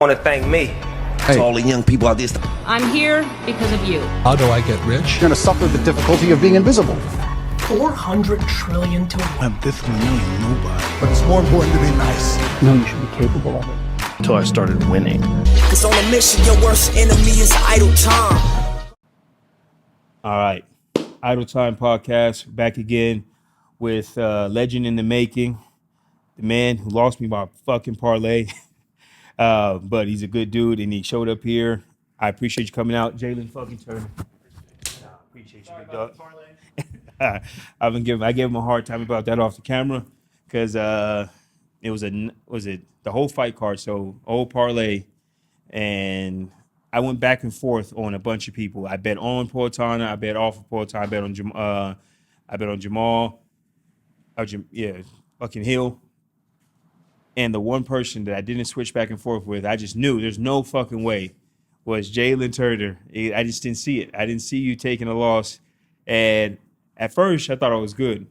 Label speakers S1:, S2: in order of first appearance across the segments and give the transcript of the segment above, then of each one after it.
S1: want to thank me.
S2: To all the young people out there.
S3: I'm here because of you.
S4: How do I get rich?
S5: You're going to suffer the difficulty of being invisible.
S6: 400 trillion to
S7: I'm this million nobody.
S5: But it's more important to be nice.
S6: No, you should be capable of it.
S7: Until I started winning.
S8: Cause on a mission, your worst enemy is idle time.
S9: All right. Idle Time Podcast back again with legend in the making, the man who lost me by fucking parlay. But he's a good dude and he showed up here. I appreciate you coming out, Jalin fucking Turner. Appreciate you, big dog. I gave him a hard time about that off the camera because it was the whole fight card, so old parlay, and I went back and forth on a bunch of people. I bet on Portana, I bet off of Portana, I bet on Jamal, fucking Hill. And the one person that I didn't switch back and forth with, I just knew there's no fucking way, was Jalin Turner. I just didn't see it. I didn't see you taking a loss. And at first, I thought I was good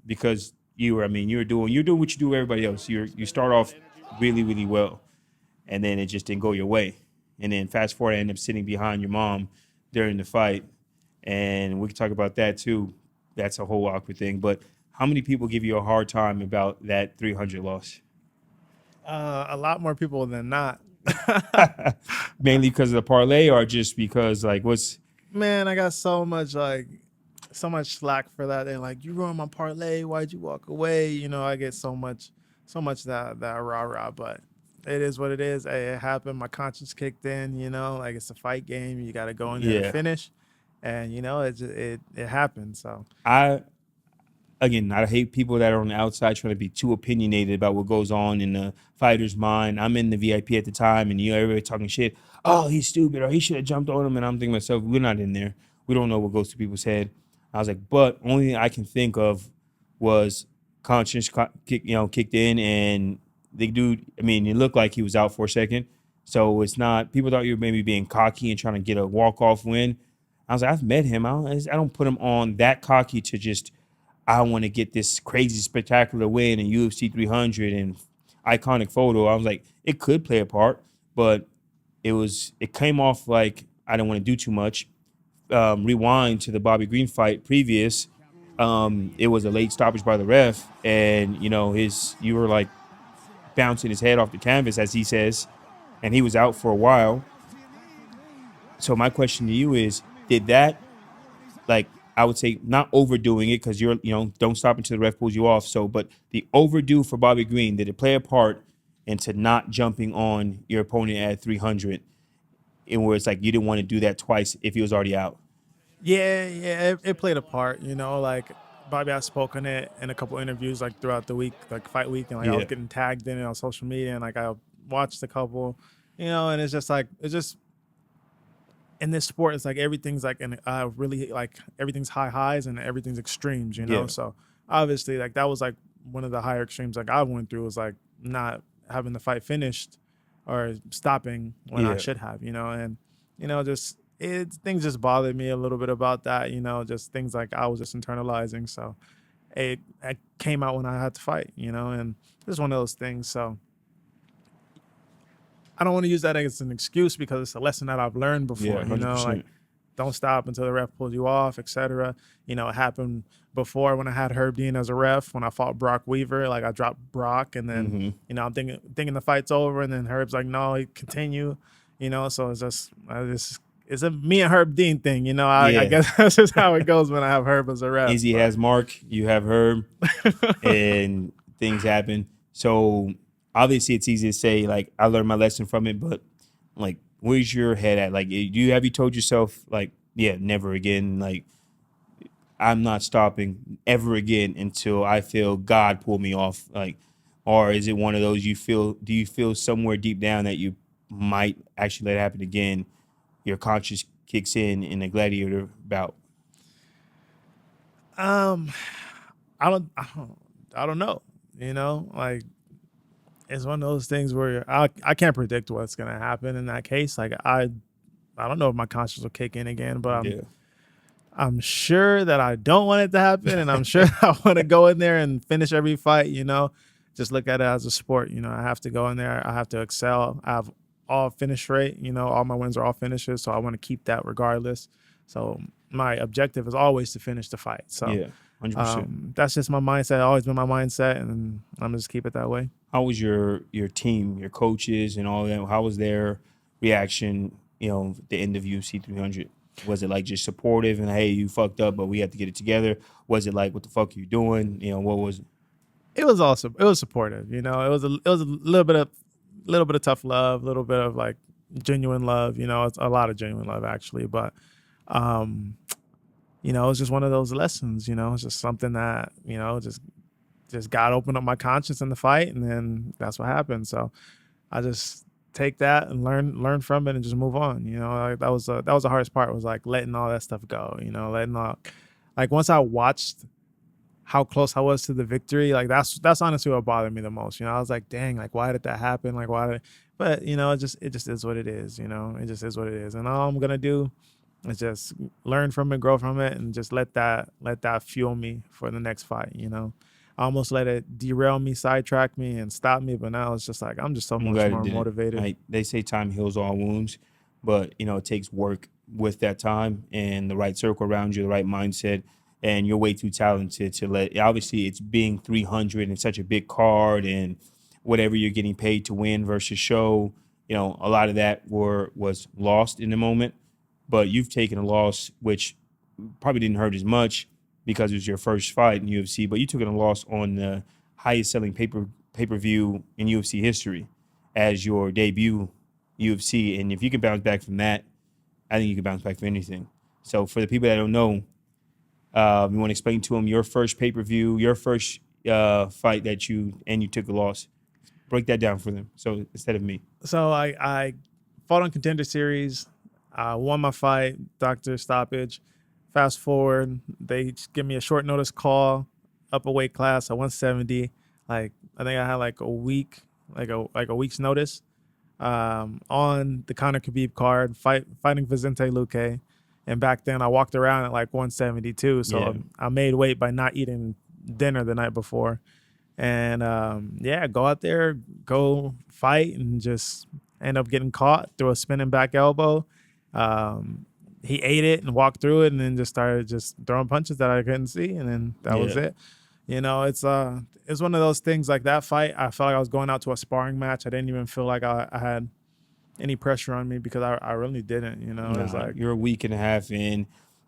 S9: because you were doing what you do with everybody else. You start off really, really well, and then it just didn't go your way. And then fast forward, I ended up sitting behind your mom during the fight. And we can talk about that too. That's a whole awkward thing. But how many people give you a hard time about that 300 loss?
S10: A lot more people than not.
S9: Mainly because of the parlay, or just because
S10: Man, I got so much slack for that. They're like, you ruined my parlay. Why'd you walk away? You know, I get so much that rah-rah, but it is what it is. Hey, it happened. My conscience kicked in, you know, like it's a fight game. You got to go in there and finish. And, you know, it happened. So
S9: I hate people that are on the outside trying to be too opinionated about what goes on in the fighter's mind. I'm in the VIP at the time, and everybody talking shit. Oh, he's stupid, or he should have jumped on him. And I'm thinking to myself, we're not in there. We don't know what goes through people's head. I was like, but only thing I can think of was conscience kicked in, and the dude, it looked like he was out for a second. So it's not, people thought you were maybe being cocky and trying to get a walk-off win. I was like, I've met him. I don't put him on that cocky to just, I want to get this crazy, spectacular win in UFC 300 and iconic photo. I was like, it could play a part, but it came off like I don't want to do too much. Rewind to the Bobby Green fight previous. It was a late stoppage by the ref, and you were like bouncing his head off the canvas, as he says, and he was out for a while. So my question to you is, did that, I would say, not overdoing it, because don't stop until the ref pulls you off. So, but the overdue for Bobby Green, did it play a part into not jumping on your opponent at 300, in where it's like you didn't want to do that twice if he was already out?
S10: Yeah, it played a part. Bobby, I spoke on it in a couple interviews throughout the week, fight week, and I was getting tagged in it on social media, and I watched a couple, and it's just in this sport, it's everything's everything's high highs and everything's extremes, So obviously, that was one of the higher extremes I went through, was not having the fight finished or stopping when I should have, and things just bothered me a little bit about that, just things I was just internalizing. So it came out when I had to fight, and it's one of those things. So I don't want to use that as an excuse, because it's a lesson that I've learned before, don't stop until the ref pulls you off, etc. It happened before when I had Herb Dean as a ref, when I fought Brock Weaver. I dropped Brock, and then, I'm thinking the fight's over, and then Herb's like, no, continue, so it's a me and Herb Dean thing, I guess that's just how it goes when I have Herb as a ref.
S9: Izzy has Mark, you have Herb, and things happen. So obviously it's easy to say, I learned my lesson from it, but where's your head at? Have you told yourself, never again, I'm not stopping ever again until I feel God pull me off? Or is it one of those do you feel somewhere deep down that you might actually let it happen again? Your conscience kicks in a gladiator bout.
S10: I don't know. It's one of those things where I can't predict what's gonna happen in that case. I don't know if my conscience will kick in again, but I'm sure that I don't want it to happen, and I'm sure I want to go in there and finish every fight, just look at it as a sport. You know, I have to go in there. I have to excel. I have all finish rate. You know, all my wins are all finishes, so I want to keep that regardless. So my objective is always to finish the fight. So
S9: Yeah, 100%.
S10: that's just my mindset. Always been my mindset, and I'm gonna just keep it that way.
S9: How was your team, your coaches, and all that? How was their reaction? You know, at the end of UFC 300. Was it like just supportive and hey, you fucked up, but we have to get it together? Was it like what the fuck are you doing? You know, what was it?
S10: It was awesome. It was supportive. You know, it was a little bit of tough love, a little bit of like genuine love. You know, it's a lot of genuine love actually, but you know, it was just one of those lessons. You know, it's just something that just God opened up my conscience in the fight, and then that's what happened. So I just take that and learn from it and just move on. You know, like, that was the hardest part, was like letting all that stuff go. You know, like once I watched how close I was to the victory, like that's honestly what bothered me the most. You know, I was like, dang, like why did that happen? Like but you know, it just is what it is. You know, it just is what it is. And all I'm gonna do is just learn from it, grow from it, and just let that fuel me for the next fight. You know, I almost let it derail me, sidetrack me, and stop me. But now it's just like I'm just so much more motivated.
S9: Like, they say time heals all wounds, but you know it takes work with that time and the right circle around you, the right mindset, and you're way too talented to let. Obviously, it's being 300 and such a big card, and whatever you're getting paid to win versus show. You know, a lot of that was lost in the moment, but you've taken a loss which probably didn't hurt as much because it was your first fight in UFC, but you took a loss on the highest selling pay-per-view in UFC history as your debut UFC. And if you can bounce back from that, I think you can bounce back from anything. So for the people that don't know, you want to explain to them your first pay-per-view, your first fight that you took a loss. Break that down for them. So instead of me.
S10: So I fought on Contender Series, won my fight, doctor stoppage. Fast forward, they give me a short notice call, up a weight class at 170. Like I think I had like a week, like a week's notice, on the Conor Khabib card, fighting Vicente Luque. And back then I walked around at like 172. So
S9: Yeah.
S10: I made weight by not eating dinner the night before. And go out there, go fight, and just end up getting caught through a spinning back elbow. He ate it and walked through it, and then just started just throwing punches that I couldn't see, and then that was it. You know, it's one of those things. Like that fight, I felt like I was going out to a sparring match. I didn't even feel like I had any pressure on me because I really didn't. You know, it's like
S9: you're a week and a half in,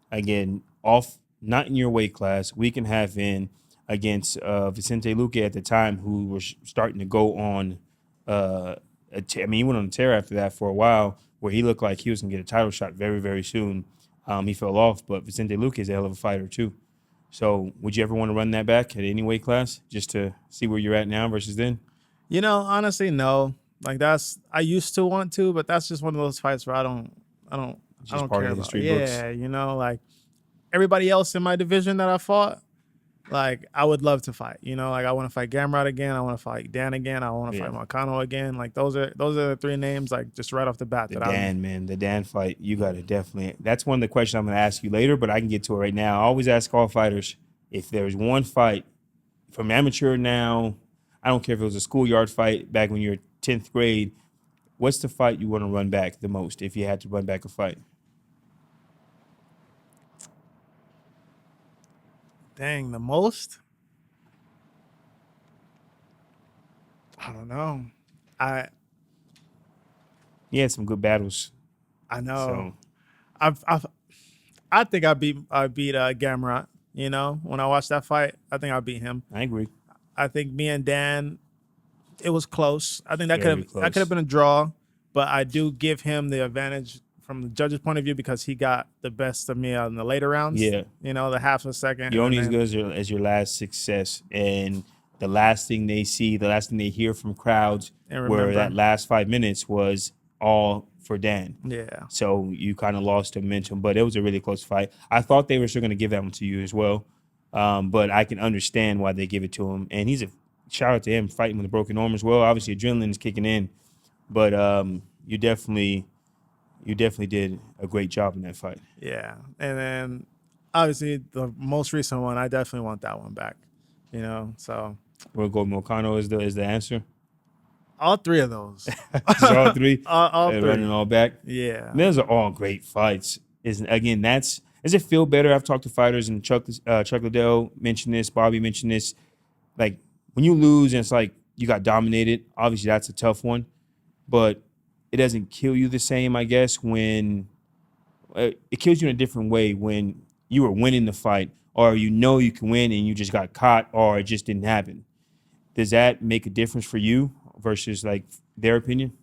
S9: again, off, not in your weight class, week and a half in against Vicente Luque at the time, who was starting to go on. He went on a tear after that for a while, where he looked like he was going to get a title shot very, very soon. He fell off, but Vicente Luque is a hell of a fighter too. So would you ever want to run that back at any weight class just to see where you're at now versus then?
S10: You know, honestly, no. Like I used to want to, but that's just one of those fights where I don't
S9: Part
S10: care
S9: of the
S10: about.
S9: history
S10: Yeah,
S9: books.
S10: you know, like everybody else in my division that I fought, like I would love to fight. You know, like I want to fight Gamrot again. I want to fight Dan again. I want to fight Marcano again. Like those are the three names, like just right off the bat.
S9: The Dan fight, you got to definitely. That's one of the questions I'm going to ask you later, but I can get to it right now. I always ask all fighters, if there's one fight from amateur now, I don't care if it was a schoolyard fight back when you were 10th grade, what's the fight you want to run back the most if you had to run back a fight?
S10: Dang, the most? I don't know.
S9: He had some good battles.
S10: I know.
S9: So
S10: I think I beat Gamrot. You know, when I watched that fight, I think I beat him.
S9: I agree.
S10: I think me and Dan, it was close. I think that
S9: Very
S10: could
S9: close.
S10: have been a draw, but I do give him the advantage from the judge's point of view because he got the best of me in the later rounds.
S9: Yeah.
S10: You know, the half a second.
S9: You're only
S10: and
S9: as
S10: then-
S9: good as your last success, and the last thing they see, the last thing they hear from crowds,
S10: And
S9: where
S10: remember.
S9: that last 5 minutes was all for Dan.
S10: Yeah.
S9: So you kind of lost momentum, but it was a really close fight. I thought they were still going to give that one to you as well, but I can understand why they give it to him. And shout out to him fighting with a broken arm as well. Obviously, adrenaline is kicking in, but you definitely did a great job in that fight.
S10: Yeah. And then obviously the most recent one, I definitely want that one back. You know, so
S9: We'll go Moicano is the answer.
S10: All three of those.
S9: Just all three.
S10: All
S9: and
S10: three.
S9: running all back.
S10: Yeah.
S9: Those are all great fights. Does it feel better? I've talked to fighters and Chuck Liddell mentioned this, Bobby mentioned this. Like when you lose and it's like you got dominated, obviously that's a tough one, but it doesn't kill you the same, I guess, when it kills you in a different way when you were winning the fight or you know you can win and you just got caught or it just didn't happen. Does that make a difference for you versus like their opinion?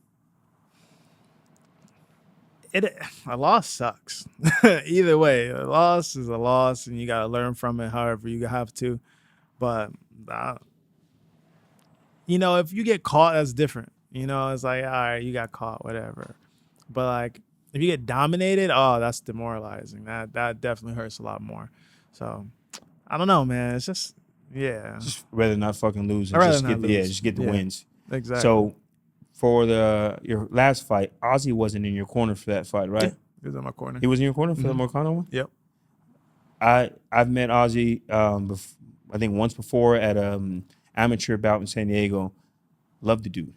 S10: A loss sucks. Either way, a loss is a loss, and you gotta learn from it. However, you have to. But if you get caught, that's different. It's like, all right, you got caught, whatever. But like, if you get dominated, oh, that's demoralizing. That definitely hurts a lot more. So, I don't know, man. It's just, yeah.
S9: Just rather not fucking lose and
S10: I'd rather
S9: just
S10: not
S9: get
S10: lose.
S9: just get the
S10: Yeah.
S9: wins.
S10: Exactly.
S9: So for your last fight, Ozzy wasn't in your corner for that fight, right?
S10: Yeah, he was in my corner.
S9: He was in your corner for the Moicano one?
S10: Yep.
S9: I've met Ozzy I think once before at amateur bout in San Diego. Love the dude.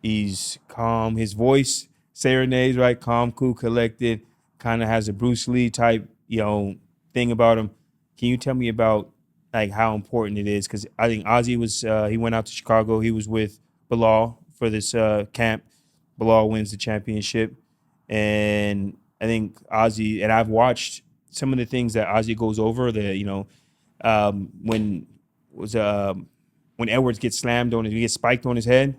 S9: He's calm. His voice serenades, right? Calm, cool, collected. Kind of has a Bruce Lee type, thing about him. Can you tell me about like how important it is? Because I think Ozzy was he went out to Chicago. He was with Bilal for this camp. Bilal wins the championship, and I think Ozzy and I've watched some of the things that Ozzy goes over. When Edwards gets slammed on he gets spiked on his head.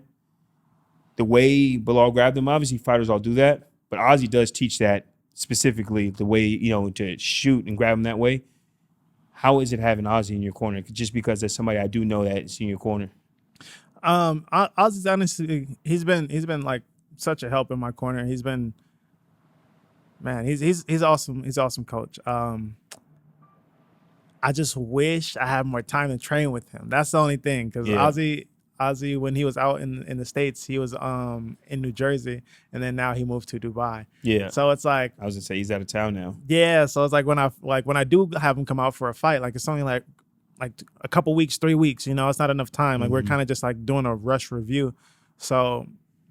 S9: The way Bilal grabbed him, obviously fighters all do that, but Ozzy does teach that specifically the way, to shoot and grab him that way. How is it having Ozzy in your corner? Just because there's somebody I do know that's in your corner.
S10: Ozzy's honestly, he's been like such a help in my corner. He's been, man, he's awesome. He's awesome coach. I just wish I had more time to train with him. That's the only thing, because Ozzy, when he was out in the States, he was in New Jersey, and then now he moved to Dubai.
S9: Yeah.
S10: So it's like,
S9: I was gonna say he's out of town now.
S10: yeah. So it's like when I do have him come out for a fight, like it's only like a couple weeks, 3 weeks. It's not enough time. Like we're kind of just like doing a rush review. So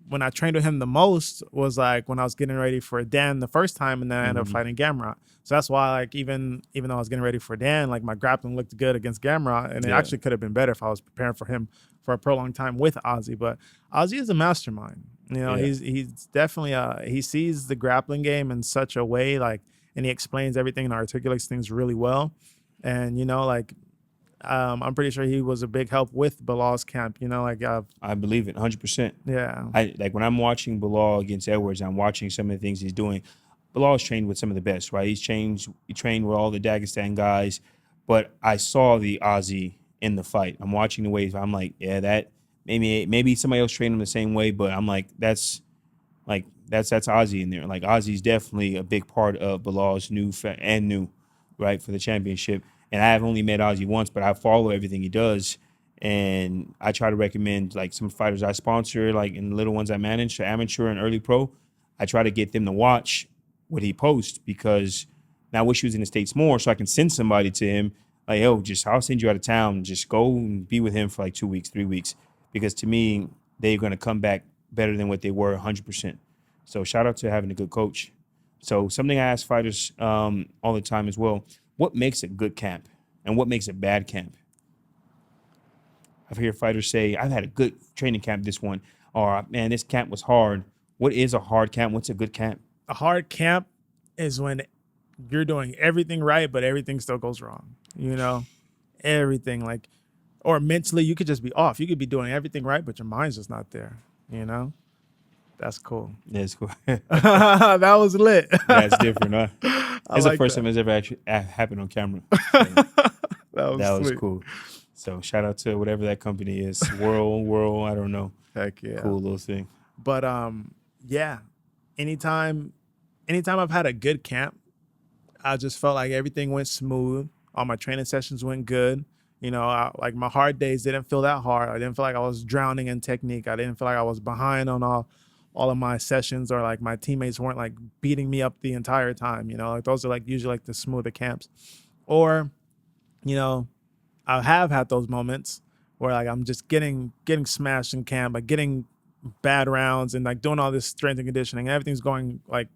S10: when I trained with him the most was like when I was getting ready for Dan the first time, and then I ended up fighting Gamrot. So that's why, like, even though I was getting ready for Dan, like my grappling looked good against Gamrot, and it actually could have been better if I was preparing for him for a prolonged time with Ozzy. But Ozzy is a mastermind. He's definitely he sees the grappling game in such a way, like, and he explains everything and articulates things really well. And I'm pretty sure he was a big help with Bilal's camp.
S9: I believe it 100%.
S10: Yeah.
S9: Like when I'm watching Bilal against Edwards, I'm watching some of the things he's doing. Bilal's trained with some of the best, right? He trained with all the Dagestan guys, but I saw the Ozzy in the fight. I'm watching the ways. I'm like, yeah, that maybe somebody else trained him the same way, but I'm like, that's Ozzy in there. Like Ozzy's definitely a big part of Bilal's new right, for the championship. And I have only met Ozzy once, but I follow everything he does. And I try to recommend like some fighters I sponsor, like in the little ones I manage, so amateur and early pro. I try to get them to watch what he posts, because now I wish he was in the States more so I can send somebody to him. Like, yo, I'll send you out of town. Just go and be with him for like 2 weeks, 3 weeks. Because to me, they're going to come back better than what they were 100%. So shout out to having a good coach. So something I ask fighters all the time as well, what makes a good camp and what makes a bad camp? I've heard fighters say, I've had a good training camp this one, or man, this camp was hard. What is a hard camp? What's a good camp?
S10: A hard camp is when you're doing everything right, but everything still goes wrong. Everything, like, or mentally you could just be off. You could be doing everything right, but your mind's just not there. That's cool.
S9: That's cool.
S10: That was lit.
S9: That's different, huh? It's the first time it's ever actually happened on camera. So that was cool. So shout out to whatever that company is. World, I don't know.
S10: Heck yeah.
S9: Cool little thing.
S10: But yeah. Anytime I've had a good camp, I just felt like everything went smooth. All my training sessions went good. Like my hard days didn't feel that hard. I didn't feel like I was drowning in technique. I didn't feel like I was behind on all of my sessions, or like my teammates weren't like beating me up the entire time. Like those are like usually like the smoother camps. Or, I have had those moments where like I'm just getting smashed in camp, like getting bad rounds and like doing all this strength and conditioning. Everything's going like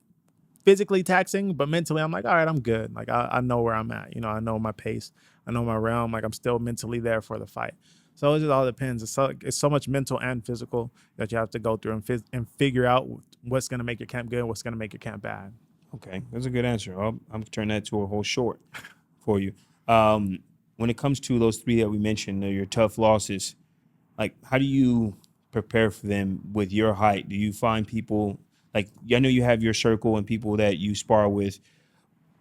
S10: physically taxing, but mentally I'm like, all right, I'm good. Like I know where I'm at. You know, I know my pace. I know my realm. Like I'm still mentally there for the fight. So it just all depends. It's so much mental and physical that you have to go through and figure out what's going to make your camp good and what's going to make your camp bad.
S9: Okay, that's a good answer. I'm gonna turn that to a whole short for you. When it comes to those three that we mentioned, your tough losses, like how do you prepare for them with your height? Do you find people like I know you have your circle and people that you spar with?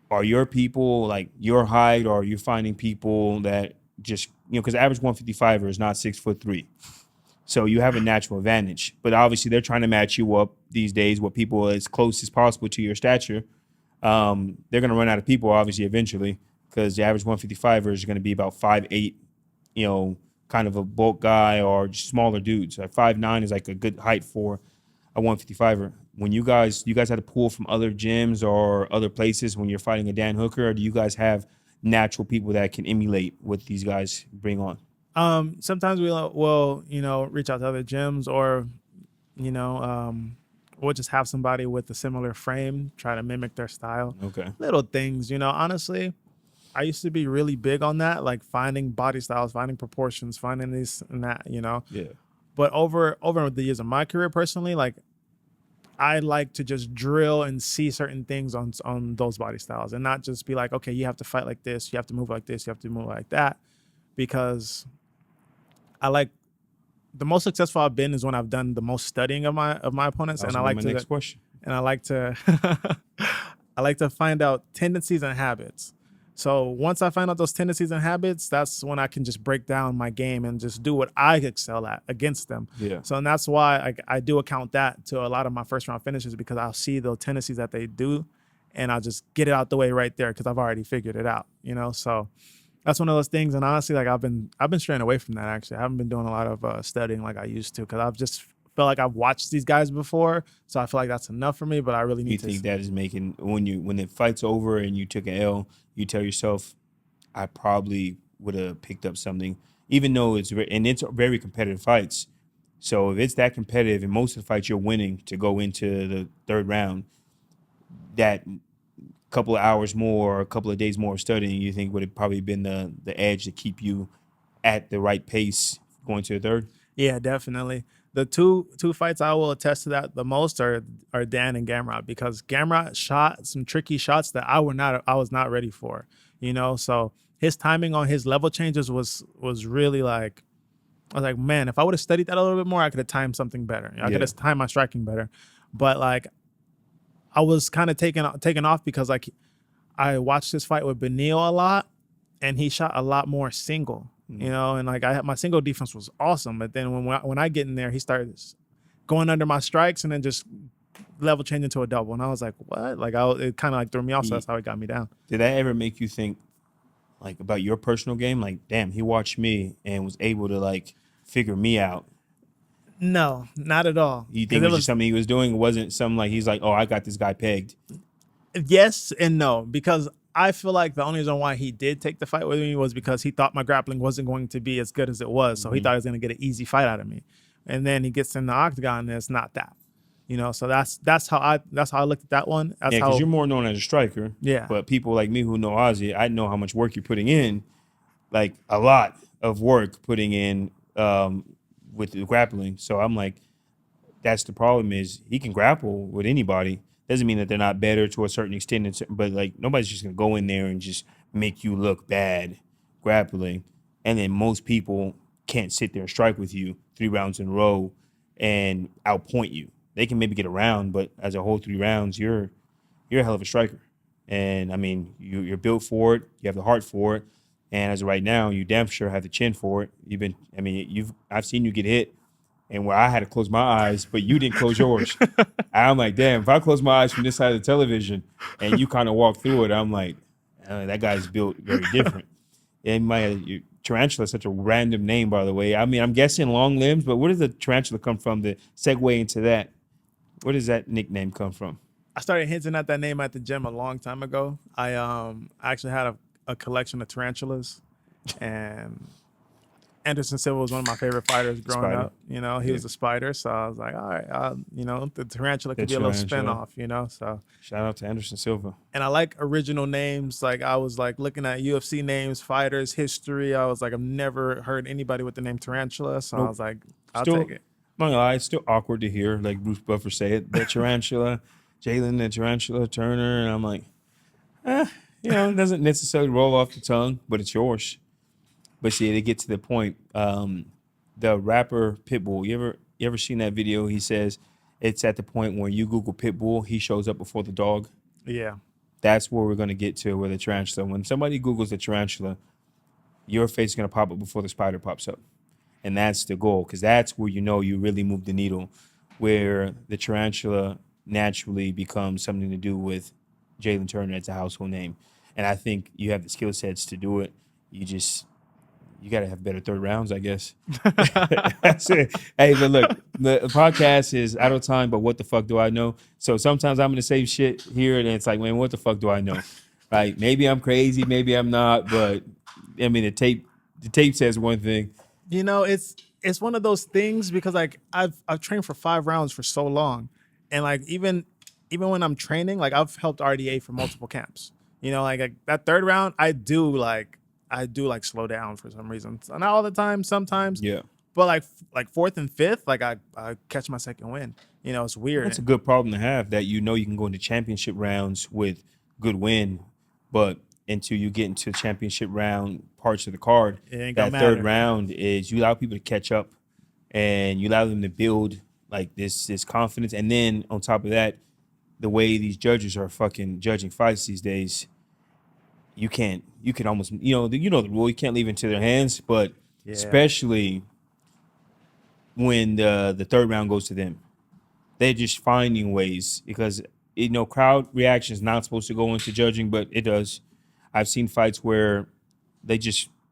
S9: Are your people like your height, or are you finding people that just because the average 155er is not 6'3", so you have a natural advantage. But obviously they're trying to match you up these days with people as close as possible to your stature. They're going to run out of people obviously eventually because the average 155er is going to be about 5'8", kind of a bulk guy or just smaller dudes. 5'9" is like a good height for a 155er. When you guys had to pull from other gyms or other places when you're fighting a Dan Hooker, or do you guys have natural people that can emulate what these guys bring on?
S10: Sometimes we'll reach out to other gyms, or we'll just have somebody with a similar frame try to mimic their style.
S9: Okay.
S10: Little things, honestly, I used to be really big on that, like finding body styles, finding
S9: Yeah.
S10: proportions, finding this and that, But over the years of my career personally, like I like to just drill and see certain things on those body styles and not just be like, okay, you have to fight like this, you have to move like this, you have to move like that, because I like the most successful I've been is when I've done the most studying of my opponents, and I like to
S9: next question.
S10: and I like to I like to find out tendencies and habits. So once I find out those tendencies and habits, that's when I can just break down my game and just do what I excel at against them.
S9: Yeah.
S10: So and that's why I do account that to a lot of my first round finishes, because I'll see the tendencies that they do, and I'll just get it out the way right there because I've already figured it out. So that's one of those things. And honestly, like I've been straying away from that. Actually, I haven't been doing a lot of studying like I used to, because I've just felt like I've watched these guys before, so I feel like that's enough for me. But I really need to.
S9: You think that is making when the fight's over and you took an L, you tell yourself, I probably would have picked up something, even though it's very competitive fights. So if it's that competitive and most of the fights you're winning to go into the third round, that couple of hours more or a couple of days more of studying, you think would have probably been the edge to keep you at the right pace going to the third?
S10: Yeah, definitely. The two fights I will attest to that the most are Dan and Gamrot, because Gamrot shot some tricky shots that I was not ready for. So his timing on his level changes was really like, I was like, man, if I would have studied that a little bit more, I could have timed something better. I could have timed my striking better. But like, I was kind of taken off because like I watched this fight with Benil a lot, and he shot a lot more single. And like my single defense was awesome, but then when I get in there, he started going under my strikes and then just level changing to a double, and I was like, what? Like it kind of like threw me off. So that's how it got me down.
S9: Did that ever make you think like about your personal game? Like, damn, he watched me and was able to like figure me out.
S10: No, not at all.
S9: You think it was just something he was doing? It wasn't something like he's like, oh, I got this guy pegged.
S10: Yes and no, because I feel like the only reason why he did take the fight with me was because he thought my grappling wasn't going to be as good as it was. So he thought he was going to get an easy fight out of me. And then he gets in the octagon and it's not that. So that's how I looked at that one. That's
S9: because you're more known as a striker.
S10: Yeah.
S9: But people like me who know Ozzy, I know how much work you're putting in, like a lot of work putting in with the grappling. So I'm like, that's the problem is he can grapple with anybody. Doesn't mean that they're not better to a certain extent, but like nobody's just gonna go in there and just make you look bad grappling. And then most people can't sit there and strike with you 3 rounds in a row and outpoint you. They can maybe get around, but as a whole 3 rounds, you're a hell of a striker. And I mean, you're built for it. You have the heart for it. And as of right now, you damn sure have the chin for it. I've seen you get hit. And where I had to close my eyes, but you didn't close yours. I'm like, damn, if I close my eyes from this side of the television and you kind of walk through it, I'm like, that guy's built very different. And tarantula is such a random name, by the way. I mean, I'm guessing long limbs, but where does the tarantula come from? The segue into that, where does that nickname come from?
S10: I started hinting at that name at the gym a long time ago. I actually had a collection of tarantulas, and Anderson Silva was one of my favorite fighters growing
S9: Spider.
S10: up. You know, he was a spider, so I was like, all right, you know, the tarantula could
S9: The
S10: be a little
S9: tarantula.
S10: spinoff. You know, so.
S9: Shout out to Anderson Silva.
S10: And I like original names. Like I was like looking at UFC names, fighters, history. I was like, I've never heard anybody with the name Tarantula. So I
S9: Nope.
S10: was like, I'll
S9: Still,
S10: take it.
S9: I'm not gonna lie, it's still awkward to hear like Bruce Buffer say it. The tarantula, Jalin, the tarantula, Turner, and I'm like, it doesn't necessarily roll off the tongue, but it's yours. But see, they get to the point. The rapper Pitbull, you ever seen that video? He says it's at the point where you Google Pitbull, he shows up before the dog.
S10: Yeah.
S9: That's where we're gonna get to with the tarantula. When somebody Googles the tarantula, your face is gonna pop up before the spider pops up. And that's the goal, because that's where you really move the needle, where the tarantula naturally becomes something to do with Jalen Turner as a household name. And I think you have the skill sets to do it. You got to have better third rounds, I guess. That's it. Hey, but look, the podcast is out of time, but what the fuck do I know? So sometimes I'm going to say shit here, and it's like, man, what the fuck do I know? Right? Maybe I'm crazy, maybe I'm not, but I mean, the tape says one thing.
S10: You know, it's one of those things because like I've trained for 5 rounds for so long, and like even when I'm training, like I've helped RDA for multiple camps. You know, like that 3rd round, I do like slow down for some reason. So not all the time, sometimes.
S9: Yeah.
S10: But like 4th and 5th, like I catch my 2nd win. You know, it's weird.
S9: That's a good problem to have, that you can go into championship rounds with good win, but until you get into championship round parts of the card,
S10: It ain't
S9: that
S10: gonna
S9: 3rd
S10: matter.
S9: round is you allow people to catch up and you allow them to build like this confidence. And then on top of that, the way these judges are fucking judging fights these days, you can almost, the rule, you can't leave it into their hands, but
S10: Yeah.
S9: especially when the 3rd round goes to them. They're just finding ways because, crowd reaction is not supposed to go into judging, but it does. I've seen fights where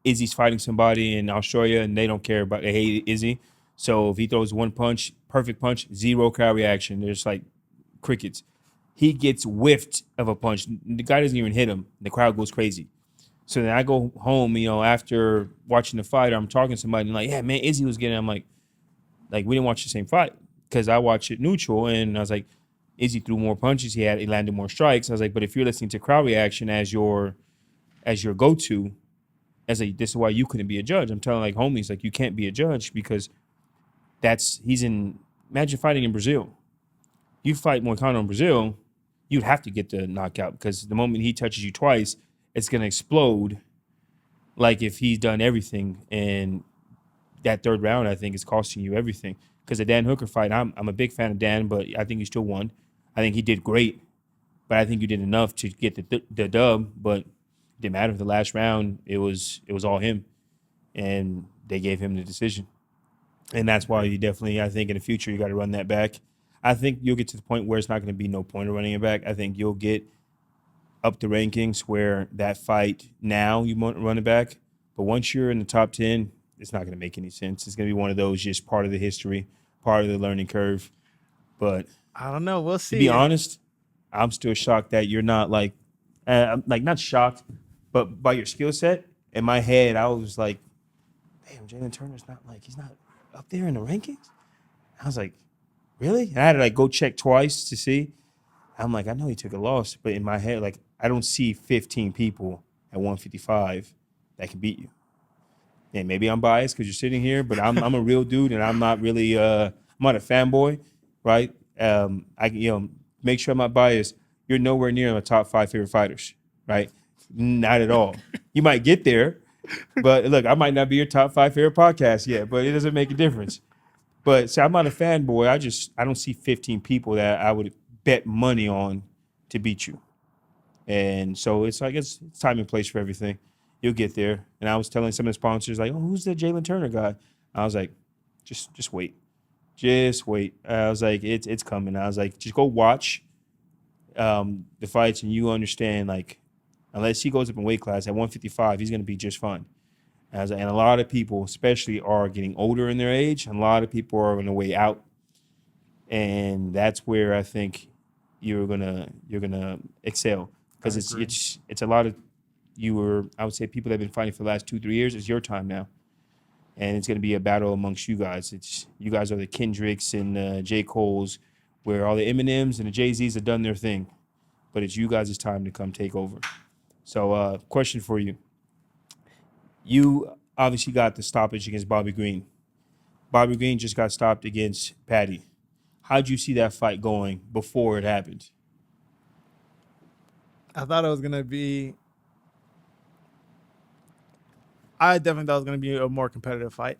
S9: Izzy's fighting somebody in Australia and they don't care about, they hate Izzy. So if he throws one punch, perfect punch, 0 crowd reaction. There's like crickets. He gets whiffed of a punch. The guy doesn't even hit him. The crowd goes crazy. So then I go home, after watching the fight, I'm talking to somebody and like, yeah, man, Izzy was getting, I'm like, we didn't watch the same fight because I watched it neutral, and I was like, Izzy threw more punches, he landed more strikes. I was like, but if you're listening to crowd reaction as your go-to, this is why you couldn't be a judge. I'm telling like homies, like you can't be a judge because imagine fighting in Brazil. You fight Moicano in Brazil, you'd have to get the knockout because the moment he touches you twice, it's gonna explode. Like if he's done everything, and that 3rd round, I think, is costing you everything. Because the Dan Hooker fight, I'm a big fan of Dan, but I think he still won. I think he did great, but I think you did enough to get the dub. But it didn't matter. The last round, it was all him, and they gave him the decision. And that's why you definitely, I think, in the future, you got to run that back. I think you'll get to the point where it's not going to be no point of running it back. I think you'll get up the rankings where that fight now you want to run it back. But once you're in the top 10, it's not going to make any sense. It's going to be one of those just part of the history, part of the learning curve. But
S10: I don't know. We'll see.
S9: to be honest, I'm still shocked that you're not not shocked, but by your skill set. In my head, I was like, damn, Jalen Turner's he's not up there in the rankings. I was like, really? And I had to go check twice to see. I'm like, I know he took a loss, but in my head, I don't see 15 people at 155 that can beat you. And maybe I'm biased because you're sitting here, but I'm a real dude, and I'm not really I'm not a fanboy, right? I make sure I'm not biased. You're nowhere near my top 5 favorite fighters, right? Not at all. You might get there, but look, I might not be your top 5 favorite podcast yet, but it doesn't make a difference. But see, I'm not a fanboy. I don't see 15 people that I would bet money on to beat you. And so it's time and place for everything. You'll get there. And I was telling some of the sponsors, like, oh, who's the Jalen Turner guy? I was like, just wait. Just wait. I was like, it's coming. I was like, just go watch the fights and you understand, unless he goes up in weight class at 155, he's going to be just fine. And a lot of people, especially, are getting older in their age, and a lot of people are on the way out. And that's where I think you're gonna excel, because it's a lot of I would say people that have been fighting for the last 2-3 years. It's your time now. and it's going to be a battle amongst you guys. You guys are the Kendricks and J. Coles, where all the Eminems and the Jay-Z's have done their thing, but it's you guys' time to come take over. So, question for you. You obviously got the stoppage against Bobby Green. Bobby Green just got stopped against Patty. How'd you see that fight going before it happened?
S10: I thought it was gonna be. I definitely thought it was gonna be a more competitive fight.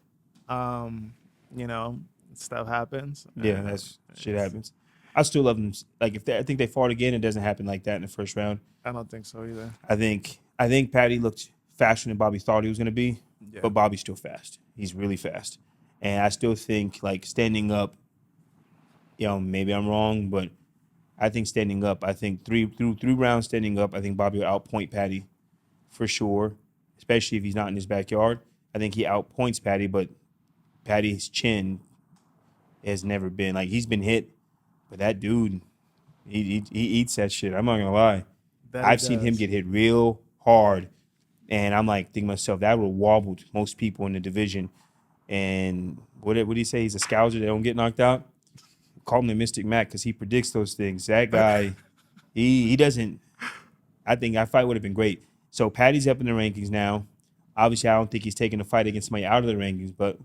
S10: You know, stuff happens.
S9: Yeah, that's shit happens. I still love them. Like I think they fought again, it doesn't happen like that in the first round.
S10: I don't think so either.
S9: I think Patty looked faster than Bobby thought he was going to be, but Bobby's still fast. He's really fast, and I still think like standing up. You know, maybe I'm wrong, but I think standing up. I think three rounds standing up. I think Bobby will outpoint Patty for sure, especially if he's not in his backyard. I think he outpoints Patty, but Patty's chin has never been like he's been hit, but that dude, he eats that shit. I'm not gonna lie. I've seen him get hit real hard, and I'm like thinking to myself that would have wobbled most people in the division. And what did he say? He's a scouser that don't get knocked out. Call him the Mystic Mac because he predicts those things. That guy, he doesn't. I think that fight would have been great. So Patty's up in the rankings now. Obviously, I don't think he's taking a fight against somebody out of the rankings, but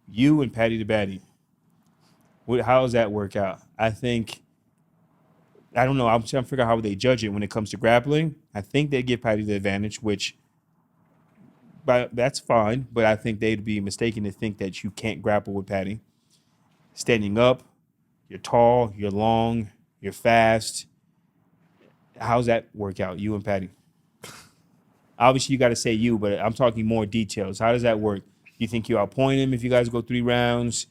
S9: you and Patty the Batty, how does that work out? I don't know. I'm trying to figure out how they judge it when it comes to grappling. I think they give Patty the advantage, but that's fine. But I think they'd be mistaken to think that you can't grapple with Patty. Standing up, you're tall, you're long, you're fast. How's that work out, you and Patty? Obviously, you got to say you, but I'm talking more details. How does that work? You think you outpoint him if you guys go 3 rounds?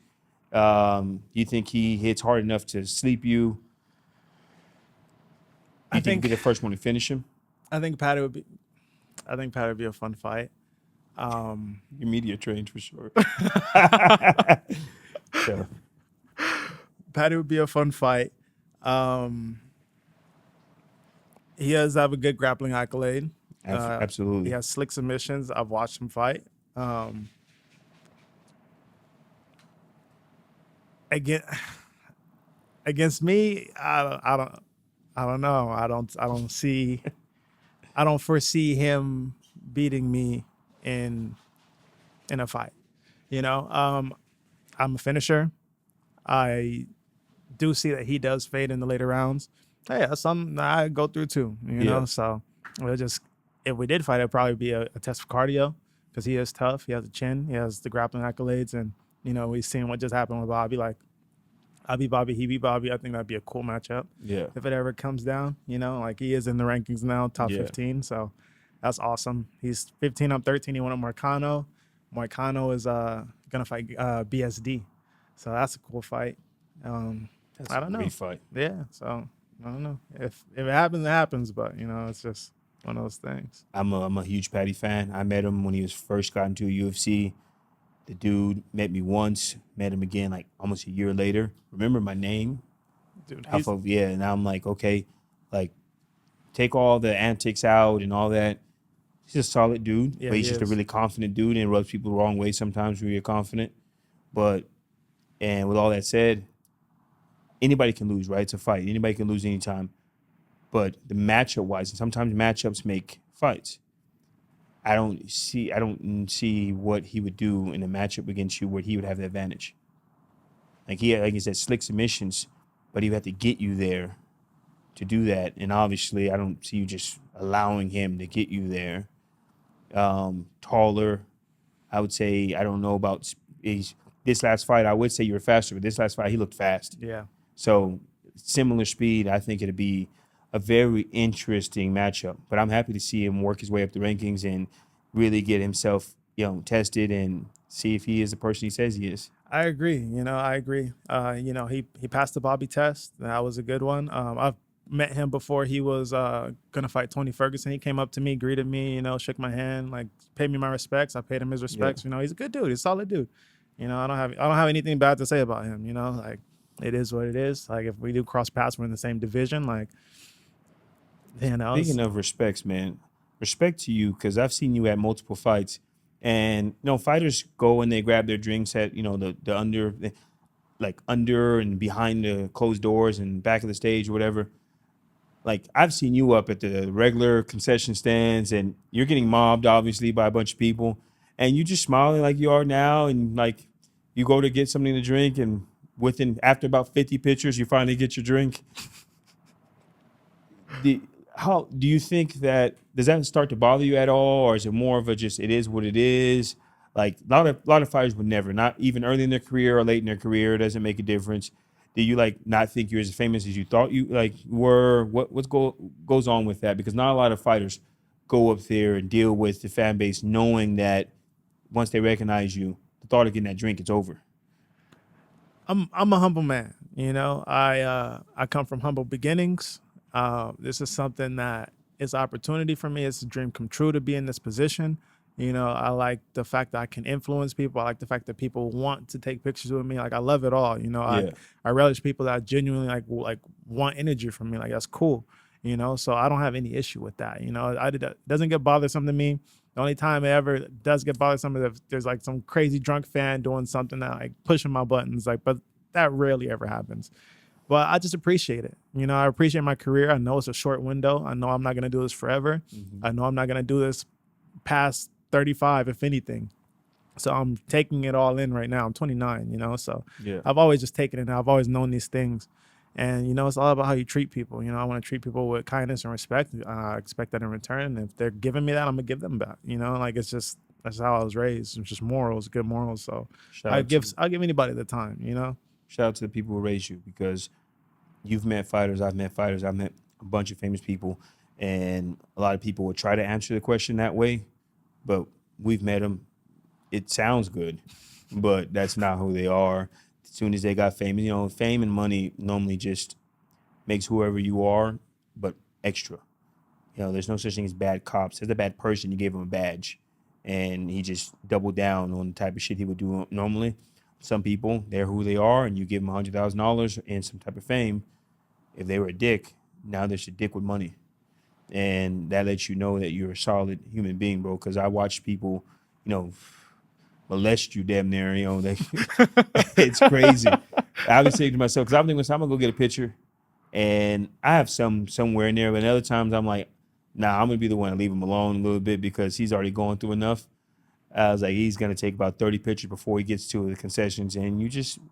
S9: You think he hits hard enough to sleep you? You think you'd be the first one to finish him?
S10: I think Patty would be a fun fight.
S9: You're media trained for sure. So.
S10: Patty would be a fun fight. He does have a good grappling accolade.
S9: Absolutely.
S10: He has slick submissions. I've watched him fight. Against me, I don't know. I don't foresee him beating me in a fight. You know, I'm a finisher. I do see that he does fade in the later rounds. Hey, that's something I go through too. You know, so we'll just if we did fight, it'd probably be a test of cardio because he is tough. He has a chin. He has the grappling accolades, and you know we've seen what just happened with Bobby. Like I beat Bobby, he beat Bobby. I think that'd be a cool matchup.
S9: Yeah.
S10: If it ever comes down, you know, like he is in the rankings now, top 15. So that's awesome. He's 15 up 13. He won at Marcano. Marcano is gonna fight BSD. So that's a cool fight.
S9: That's
S10: I don't know.
S9: Great fight.
S10: Yeah. So I don't know. If it happens, it happens. But you know, it's just one of those things.
S9: I'm a huge Patty fan. I met him when he was first got into UFC. The dude met me once, met him again like almost a year later. Remember my name?
S10: Dude,
S9: And I'm like, okay, like take all the antics out and all that. He's a solid dude,
S10: Yeah,
S9: but he's
S10: he
S9: just a
S10: is.
S9: really confident dude and rubs people the wrong way sometimes when you're confident. And with all that said, anybody can lose, right? It's a fight. Anybody can lose anytime. But the matchup-wise, and sometimes matchups make fights. I don't see what he would do in a matchup against you where he would have the advantage. Like he said, slick submissions, but he would have to get you there to do that. And obviously, I don't see you just allowing him to get you there. Taller, I would say. I don't know about this last fight. I would say you were faster, but this last fight he looked fast.
S10: Yeah.
S9: So similar speed. I think it'd be a very interesting matchup. But I'm happy to see him work his way up the rankings and really get himself, tested and see if he is the person he says he is.
S10: I agree. I agree. He passed the Bobby test. That was a good one. I've met him before he was gonna fight Tony Ferguson. He came up to me, greeted me, shook my hand, like paid me my respects. I paid him his respects.
S9: Yeah.
S10: He's a good dude. He's a solid dude. I don't have anything bad to say about him. Like it is what it is. Like if we do cross paths, we're in the same division. Like
S9: Speaking of respects, man, respect to you because I've seen you at multiple fights, And fighters go and they grab their drinks at the under and behind the closed doors and back of the stage or whatever. Like, I've seen you up at the regular concession stands and you're getting mobbed, obviously, by a bunch of people. And you just smiling like you are now. And, like, you go to get something to drink and after about 50 pictures, you finally get your drink. How do you think does that start to bother you at all? Or is it more of it is what it is? Like, a lot of fighters would never, not even early in their career or late in their career, it doesn't make a difference. Do you not think you're as famous as you thought you were? What goes on with that? Because not a lot of fighters go up there and deal with the fan base knowing that once they recognize you, the thought of getting that drink, it's over.
S10: I'm a humble man. I come from humble beginnings. This is something that is an opportunity for me. It's a dream come true to be in this position. I like the fact that I can influence people. I like the fact that people want to take pictures with me. Like, I love it all. I relish people that genuinely like want energy from me. Like, that's cool. So I don't have any issue with that. It doesn't get bothersome to me. The only time it ever does get bothersome is if there's like some crazy drunk fan doing something that like pushing my buttons. But that rarely ever happens. But I just appreciate it. I appreciate my career. I know it's a short window. I know I'm not going to do this forever. I know I'm not going to do this past 35, if anything. So I'm taking it all in right now. I'm 29, so yeah. I've always just taken it. I've always known these things. And, it's all about how you treat people. I want to treat people with kindness and respect. I expect that in return. And if they're giving me that, I'm going to give them back. That's how I was raised. It's just morals, good morals. So I'll give anybody the time,
S9: Shout out to the people who raised you, because you've met fighters, I've met a bunch of famous people, and a lot of people would try to answer the question that way, but we've met them. It sounds good, but that's not who they are. As soon as they got fame, fame and money normally just makes whoever you are, but extra. There's no such thing as bad cops. There's a bad person, you gave him a badge, and he just doubled down on the type of shit he would do normally. Some people, they're who they are, and you give them $100,000 and some type of fame. If they were a dick, now they're just a dick with money. And that lets you know that you're a solid human being, bro. Because I watch people, molest you damn near, it's crazy. I was saying to myself, because I'm thinking, I'm going to go get a picture, and I have some somewhere in there, but other times I'm like, nah, I'm going to be the one to leave him alone a little bit because he's already going through enough. I was like, he's going to take about 30 pictures before he gets to the concessions, and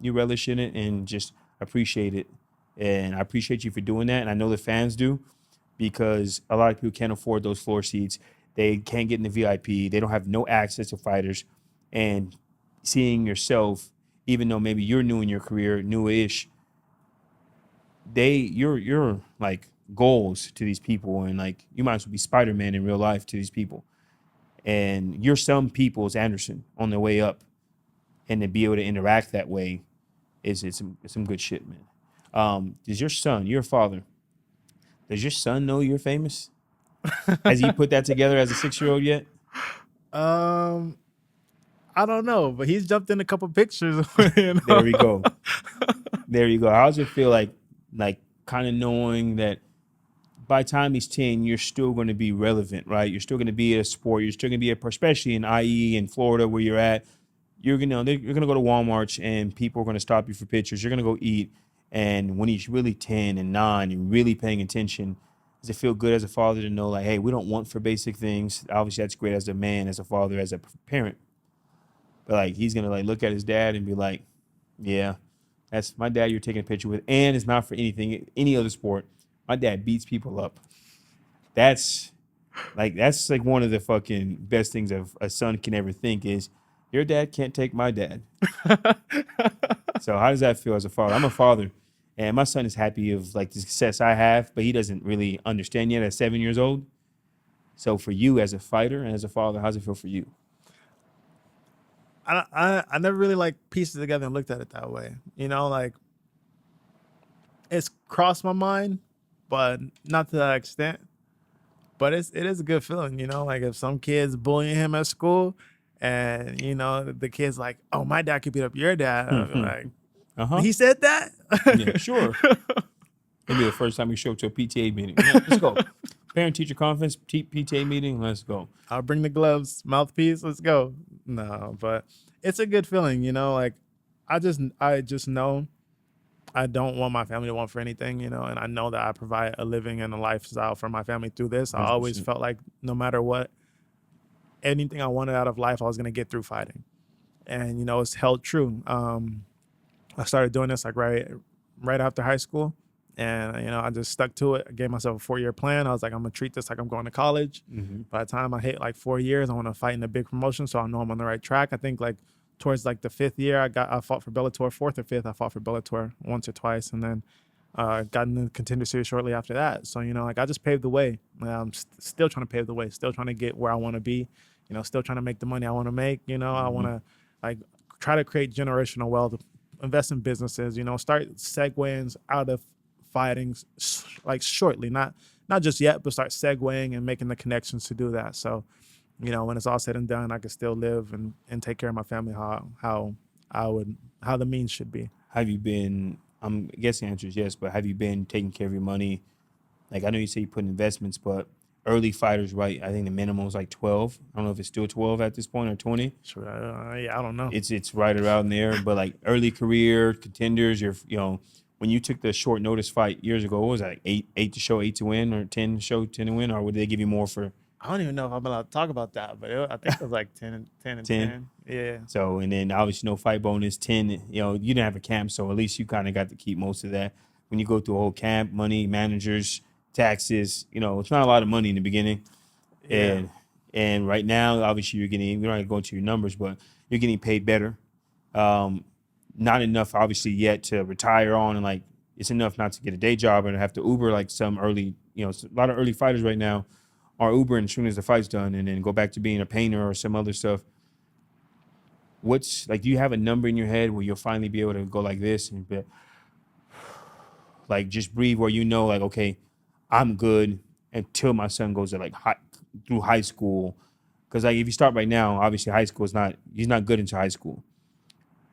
S9: you relish in it and just appreciate it. And I appreciate you for doing that, and I know the fans do, because a lot of people can't afford those floor seats. They can't get in the VIP. They don't have no access to fighters. And seeing yourself, even though maybe you're new in your career, new-ish, you're like goals to these people, and like you might as well be Spider-Man in real life to these people. And you're some people's Anderson on their way up, and to be able to interact that way is some good shit, man. Does your son, your father, does your son know you're famous? Has he put that together as a 6-year-old yet?
S10: I don't know, but he's jumped in a couple pictures.
S9: There we go. There you go. How does it feel like kind of knowing that by the time he's 10, you're still going to be relevant, right? You're still going to be a sport. You're still going to be especially in IE in Florida where you're at. You're going to go to Walmart and people are going to stop you for pictures. You're going to go eat. And when he's really 10 and 9 and really paying attention, does it feel good as a father to know, like, hey, we don't want for basic things? Obviously, that's great as a man, as a father, as a parent. But, like, he's going to, like, look at his dad and be like, yeah, that's my dad you're taking a picture with. And it's not for any other sport. My dad beats people up. That's like one of the fucking best things a son can ever think is, your dad can't take my dad. So how does that feel as a father? I'm a father, and my son is happy of like the success I have, but he doesn't really understand yet at 7 years old. So for you as a fighter and as a father, how does it feel for you?
S10: I never really like pieced it together and looked at it that way. Like it's crossed my mind, but not to that extent. But it is a good feeling, like if some kid's bullying him at school and, the kid's like, oh, my dad could beat up your dad. I'm like, he said that?
S9: Yeah, sure. Maybe the first time we show up to a PTA meeting. Yeah, let's go. Parent-teacher conference, PTA meeting, let's go.
S10: I'll bring the gloves, mouthpiece, let's go. No, but it's a good feeling, like I just know I don't want my family to want for anything, and I know that I provide a living and a lifestyle for my family through this. I always
S9: 100%.
S10: felt like no matter what, anything I wanted out of life, I was going to get through fighting. And, it's held true. I started doing this like right after high school. And, I just stuck to it. I gave myself a 4-year plan. I was like, I'm going to treat this like I'm going to college. By the time I hit like 4 years, I want to fight in a big promotion. So I know I'm on the right track. I think like towards like the 5th year, I fought for Bellator. 4th or 5th, I fought for Bellator once or twice. And then got in the contender series shortly after that. So, like I just paved the way. I'm still trying to pave the way, still trying to get where I want to be, still trying to make the money I want to make. I want to like try to create generational wealth, invest in businesses, start segueing out of fighting like shortly, not just yet, but start segueing and making the connections to do that. So, when it's all said and done, I can still live and take care of my family how the means should be.
S9: Have you been, I'm guessing the answer is yes, but have you been taking care of your money? Like, I know you say you put in investments, but early fighters, right? I think the minimum is like 12. I don't know if it's still 12 at this point or 20.
S10: Sure, yeah, I don't know.
S9: It's right around there. But like early career contenders, when you took the short notice fight years ago, what was that, like eight to show, 8 to win, or 10 to show, 10 to win, or would they give you more for?
S10: I don't even know if I'm allowed to talk about that, but I think it was like 10 and 10.
S9: 10?
S10: Yeah.
S9: So, and then obviously no fight bonus, 10, you didn't have a camp, so at least you kind of got to keep most of that. When you go through a whole camp, money, managers, taxes, it's not a lot of money in the beginning.
S10: Yeah.
S9: And right now, obviously you're getting, we don't have to go into your numbers, but you're getting paid better. Not enough, obviously, yet to retire on, and like, it's enough not to get a day job and have to Uber like some early, a lot of early fighters right now are Ubering as soon as the fight's done and then go back to being a painter or some other stuff. What's like, do you have a number in your head where you'll finally be able to go like this and be, like, just breathe, where like, okay, I'm good until my son goes to like through high school? Because like if you start right now, obviously high school he's not good into high school.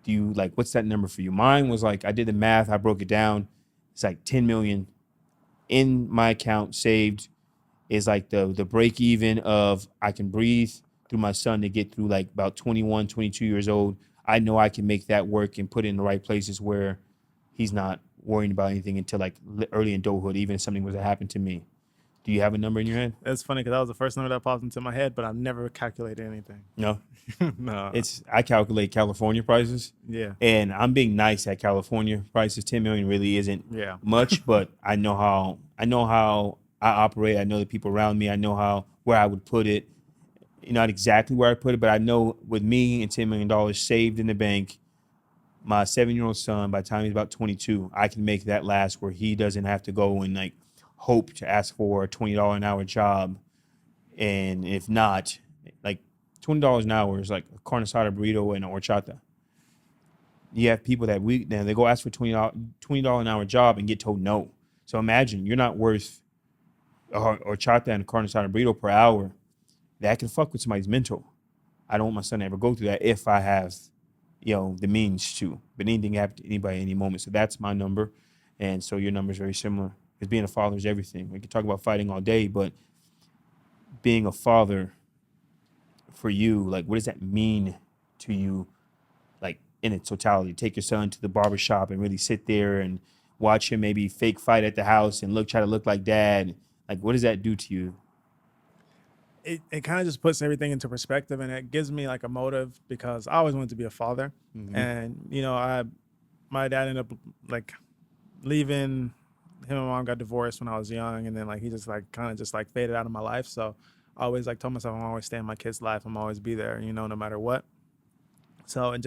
S9: Do you like, what's that number for you? Mine was like, I did the math, I broke it down. It's like 10 million in my account saved is like the break even of I can breathe through my son to get through like about 21, 22 years old. I know I can make that work and put it in the right places where he's not worrying about anything until like early adulthood, even if something was to happen to me. Do you have a number in your head?
S10: It's funny because that was the first number that popped into my head, but I've never calculated anything.
S9: No.
S10: No.
S9: I calculate California prices.
S10: Yeah.
S9: And I'm being nice at California prices. 10 million really isn't much, but I know how I operate. I know the people around me. I know where I would put it. Not exactly where I put it, but I know with me and $10 million saved in the bank, my 7-year-old son, by the time he's about 22, I can make that last where he doesn't have to go and like hope to ask for a $20 an hour job. And if not, like $20 an hour is like a carne asada burrito and an horchata. You have people that they go ask for $20 an hour job and get told no. So imagine you're not worth a horchata and a carne asada burrito per hour. That can fuck with somebody's mental. I don't want my son to ever go through that if I have, the means to. But anything can happen to anybody at any moment. So that's my number. And so your number is very similar. Because being a father is everything. We can talk about fighting all day, but being a father for you, like, what does that mean to you, like, in its totality? Take your son to the barbershop and really sit there and watch him maybe fake fight at the house and try to look like dad. Like, what does that do to you?
S10: It kind of just puts everything into perspective, and it gives me like a motive because I always wanted to be a father. And my dad ended up like leaving. Him and mom got divorced when I was young, and then like he just like kind of just like faded out of my life. So I always like told myself I'm always stay in my kid's life. I'm always be there, no matter what. So it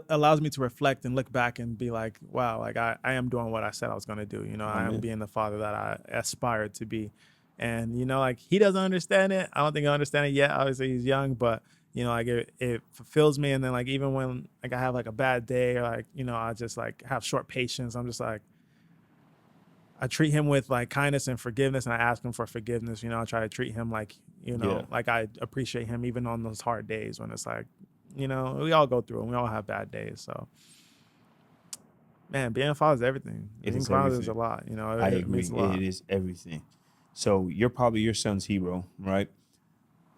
S10: allows me to reflect and look back and be like, wow, like I am doing what I said I was going to do. I am being the father that I aspired to be. And, like he doesn't understand it. I don't think he'll understand it yet. Obviously he's young, but like it fulfills me. And then like, even when like I have like a bad day or like, I just like have short patience. I'm just like, I treat him with like kindness and forgiveness, and I ask him for forgiveness. I try to treat him like, like I appreciate him even on those hard days when it's like, we all go through it. We all have bad days. So, man, being a father is everything. Being a father is a lot.
S9: I agree. It is everything. So you're probably your son's hero, right?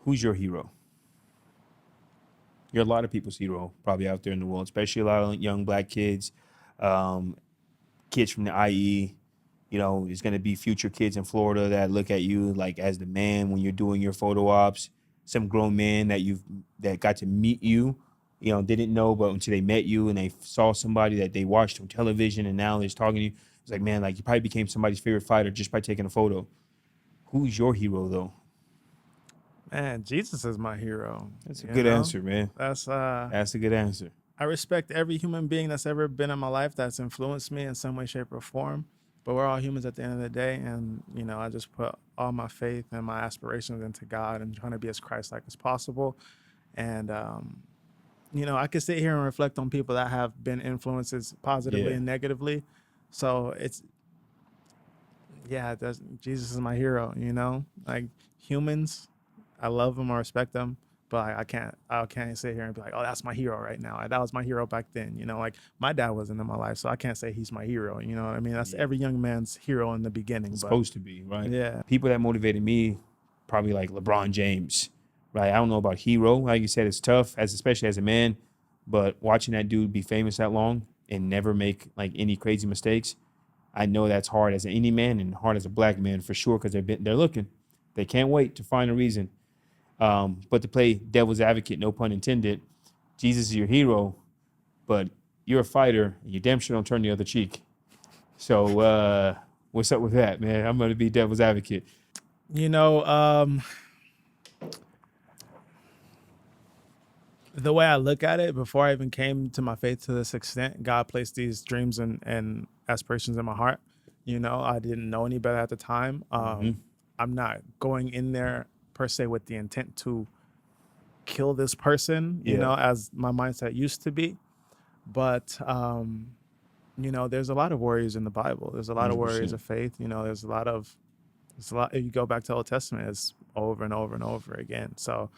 S9: Who's your hero? You're a lot of people's hero probably out there in the world, especially a lot of young black kids, kids from the IE. You know, there's going to be future kids in Florida that look at you like as the man when you're doing your photo ops. Some grown men that got to meet you, you know, didn't know, but until they met you and they saw somebody that they watched on television and now they're talking to you. It's like, man, like you probably became somebody's favorite fighter just by taking a photo. Who's your hero though?
S10: Man, Jesus is my hero.
S9: That's a
S10: you
S9: good
S10: know?
S9: answer, man.
S10: That's
S9: That's a good answer.
S10: I respect every human being that's ever been in my life that's influenced me in some way, shape, or form. But we're all humans at the end of the day, and I just put all my faith and my aspirations into God and trying to be as Christ-like as possible. And I could sit here and reflect on people that have been influences positively
S9: Yeah.
S10: and negatively. So Jesus is my hero. Like humans, I love them, I respect them, but I can't sit here and be like, oh, that's my hero right now. That was my hero back then. Like my dad wasn't in my life, so I can't say he's my hero. You know what I mean? That's every young man's hero in the beginning.
S9: It's
S10: But
S9: supposed to be, right?
S10: yeah.
S9: People that motivated me, probably like LeBron James, right? I don't know about hero. Like you said, it's tough, especially as a man, but watching that dude be famous that long and never make like any crazy mistakes, I know that's hard as any man and hard as a black man for sure because they're looking. They can't wait to find a reason. But to play devil's advocate, no pun intended, Jesus is your hero, but you're a fighter and you damn sure don't turn the other cheek. So what's up with that, man? I'm going to be devil's advocate.
S10: The way I look at it, before I even came to my faith to this extent, God placed these dreams and aspirations in my heart. I didn't know any better at the time. I'm not going in there per se with the intent to kill this person, as my mindset used to be. But, there's a lot of warriors in the Bible. There's a lot of warriors
S9: 100%.
S10: of faith. There's a lot. If you go back to the Old Testament, it's over and over and over again. So,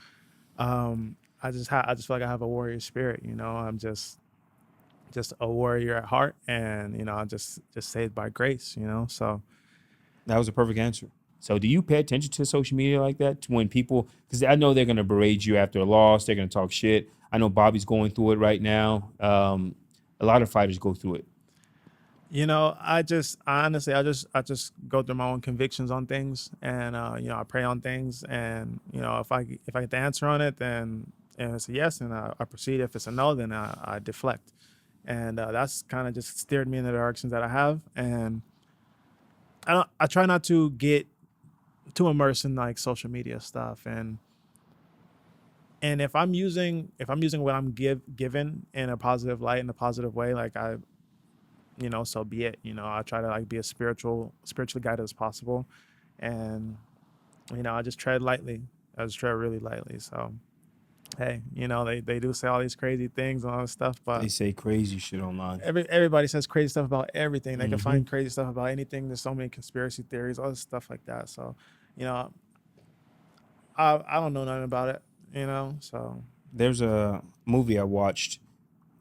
S10: I just feel like I have a warrior spirit. I'm just a warrior at heart, and I'm just saved by grace. So
S9: That was a perfect answer. So do you pay attention to social media like that to when people, because I know they're going to berate you after a loss, they're going to talk shit. I know Bobby's going through it right now. A lot of fighters go through it.
S10: I honestly I just go through my own convictions on things, and I pray on things, and if I get the answer on it, then and it's a yes, and I proceed. If it's a no, then I deflect, and that's kind of just steered me in the directions that I have. And I try not to get too immersed in like social media stuff, and if I'm using what I'm given in a positive light, in a positive way, like so be it. I try to like be as spiritually guided as possible, and I just tread lightly. I just tread really lightly. So hey, they do say all these crazy things and all this stuff, but
S9: They say crazy shit online.
S10: everybody says crazy stuff about everything. They can find crazy stuff about anything. There's so many conspiracy theories, all this stuff like that. So I don't know nothing about it. So
S9: There's a movie I watched.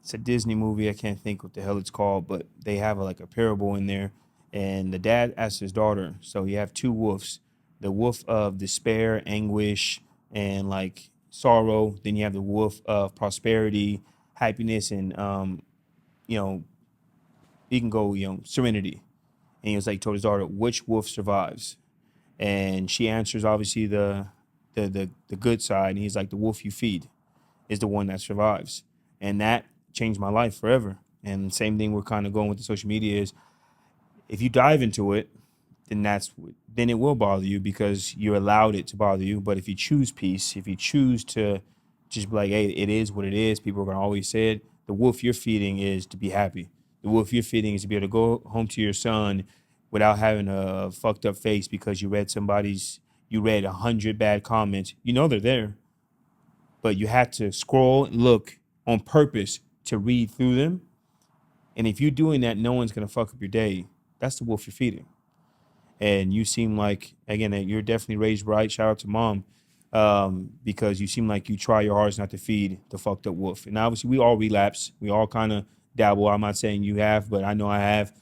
S9: It's a Disney movie. I can't think what the hell it's called, but they have like a parable in there. And the dad asks his daughter, so you have two wolves, the wolf of despair, anguish, and like sorrow. Then you have the wolf of prosperity, happiness, and you can go, serenity. And he was like, told his daughter, which wolf survives? And she answers obviously the good side. And he's like, the wolf you feed is the one that survives. And that changed my life forever. And same thing we're kind of going with the social media is if you dive into it, then it will bother you because you allowed it to bother you. But if you choose peace, if you choose to just be like, hey, it is what it is, people are gonna always say it. The wolf you're feeding is to be happy. The wolf you're feeding is to be able to go home to your son without having a fucked up face because you read 100 bad comments. They're there, but you had to scroll and look on purpose to read through them. And if you're doing that, no one's going to fuck up your day. That's the wolf you're feeding. And you seem like, again, you're definitely raised right. Shout out to mom, because you seem like you try your hardest not to feed the fucked up wolf. And obviously, we all relapse. We all kind of dabble. I'm not saying you have, but I know I have.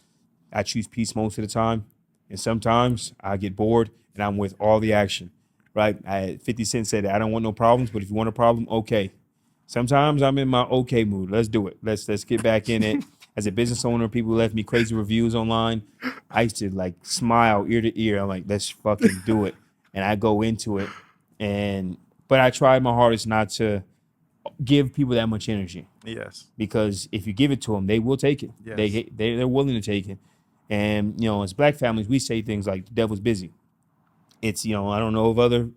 S9: I choose peace most of the time. And sometimes I get bored and I'm with all the action, right? 50 Cent said, I don't want no problems, but if you want a problem, okay. Sometimes I'm in my okay mood. Let's do it. Let's get back in it. As a business owner, people left me crazy reviews online. I used to like smile ear to ear. I'm like, let's fucking do it. And I go into it. But I try my hardest not to give people that much energy.
S10: Yes.
S9: Because if you give it to them, they will take it.
S10: Yes.
S9: They're willing to take it. And, as black families, we say things like the devil's busy. It's, I don't know if other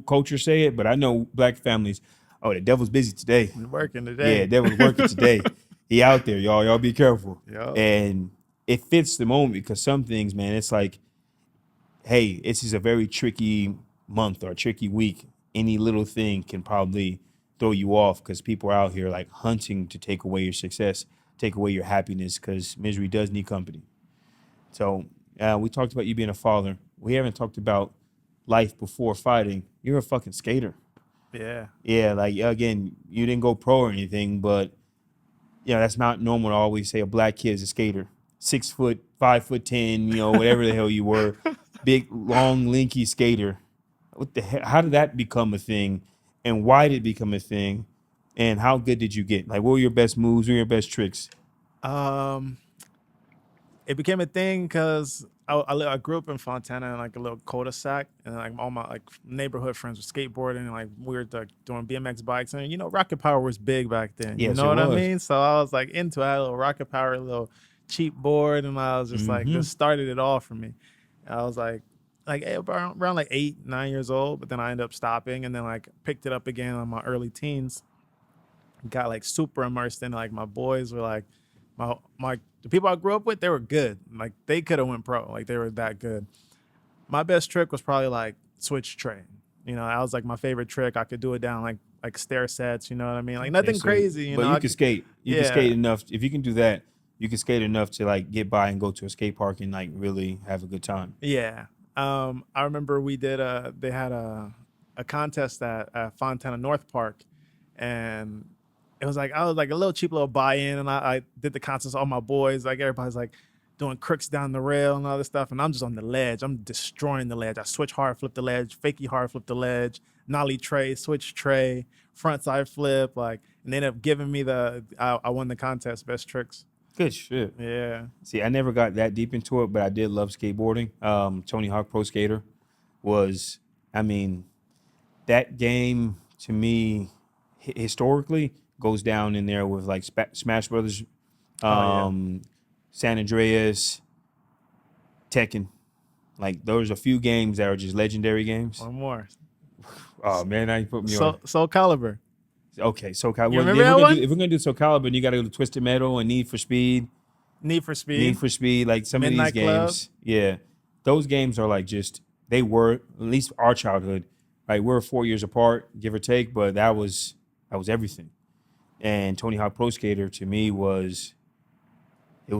S9: cultures say it, but I know black families, oh, the devil's busy today.
S10: Working today.
S9: Yeah, devil's working today. He out there, y'all. Y'all be careful.
S10: Yep.
S9: And it fits the moment because some things, man, it's like, hey, this is a very tricky month or a tricky week. Any little thing can probably throw you off because people are out here like hunting to take away your success, take away your happiness because misery does need company. So we talked about you being a father. We haven't talked about life before fighting. You're a fucking skater.
S10: Yeah.
S9: Yeah, like, again, you didn't go pro or anything, but, that's not normal to always say a black kid is a skater. 6 foot, 5'10", whatever the hell you were. Big, long, lanky skater. What the hell? How did that become a thing? And why did it become a thing? And how good did you get? Like, what were your best moves? What were your best tricks?
S10: It became a thing because I grew up in Fontana in like a little cul-de-sac, and like all my like neighborhood friends were skateboarding, and like we were like doing BMX bikes, and Rocket Power was big back then.
S9: Yes,
S10: you know
S9: it
S10: what I
S9: was.
S10: mean? So I was like into it. I had a little Rocket Power, a little cheap board, and I was just like, this started it all for me. I was like around like 8, 9 years old, but then I ended up stopping, and then like picked it up again in my early teens. Got like super immersed in it. Like my boys were like the people I grew up with, they were good. Like they could have went pro. Like they were that good. My best trick was probably like switch tray. That was like my favorite trick. I could do it down like stair sets. You know what I mean? Like nothing crazy.
S9: But you can skate. You can
S10: Yeah.
S9: skate enough. If you can do that, you can skate enough to like get by and go to a skate park and like really have a good time.
S10: Yeah. I remember they had a contest at Fontana North Park, and it was like I was like a little cheap little buy-in, and I did the contest. All my boys, like everybody's like doing crooks down the rail and all this stuff, and I'm just on the ledge. I'm destroying the ledge. I switch hard, flip the ledge, fakie hard, flip the ledge, nollie tray, switch tray, front side flip, like, and they ended up giving me I won the contest, best tricks.
S9: Good shit.
S10: Yeah.
S9: See, I never got that deep into it, but I did love skateboarding. Tony Hawk Pro Skater was, that game to me historically goes down in there with like Smash Brothers, San Andreas, Tekken. Like those are a few games that are just legendary games.
S10: One more.
S9: Oh man, now you put me on.
S10: Soul Calibur.
S9: Okay, Soul Calibur.
S10: You remember that one?
S9: If we're gonna do Soul Calibur, then you got to go to Twisted Metal and Need for Speed.
S10: Need for Speed.
S9: Like some
S10: Midnight
S9: of these games.
S10: Club.
S9: Yeah, those games are like they were at least our childhood. Like we're 4 years apart, give or take, but that was everything. And Tony Hawk Pro Skater to me it was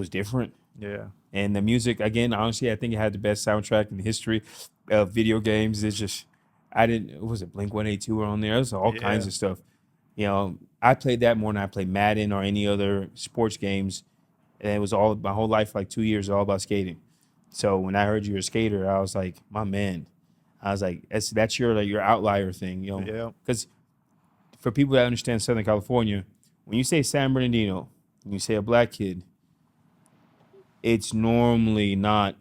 S9: different.
S10: Yeah.
S9: And the music, again, honestly, I think it had the best soundtrack in the history of video games. It's just, was it Blink-182 on there? There's all kinds of stuff. I played that more than I played Madden or any other sports games. And it was all, my whole life, like 2 years, all about skating. So when I heard you were a skater, I was like, my man. I was like, that's your outlier thing,
S10: Yeah.
S9: Because for people that understand Southern California, when you say San Bernardino, when you say a black kid, it's normally not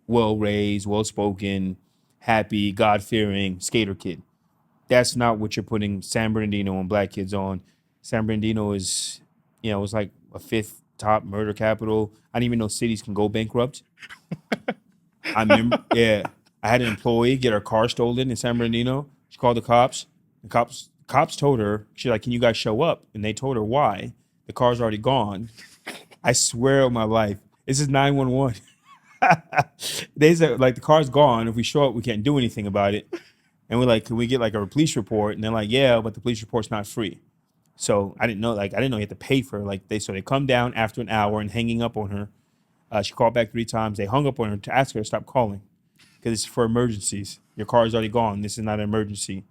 S9: well-raised, well-spoken, happy, God-fearing skater kid. That's not what you're putting San Bernardino and black kids on. San Bernardino is, it's like a 5th top murder capital. I didn't even know cities can go bankrupt. I remember, I had an employee get her car stolen in San Bernardino. She called the cops. The cops told her, she's like, can you guys show up? And they told her why. The car's already gone. I swear on my life. This is 911. They said, like, the car's gone. If we show up, we can't do anything about it. And we're like, can we get like a police report? And they're like, yeah, but the police report's not free. So I didn't know you had to pay for it. So they come down after an hour and hanging up on her. She called back 3 times. They hung up on her to ask her to stop calling because it's for emergencies. Your car is already gone. This is not an emergency.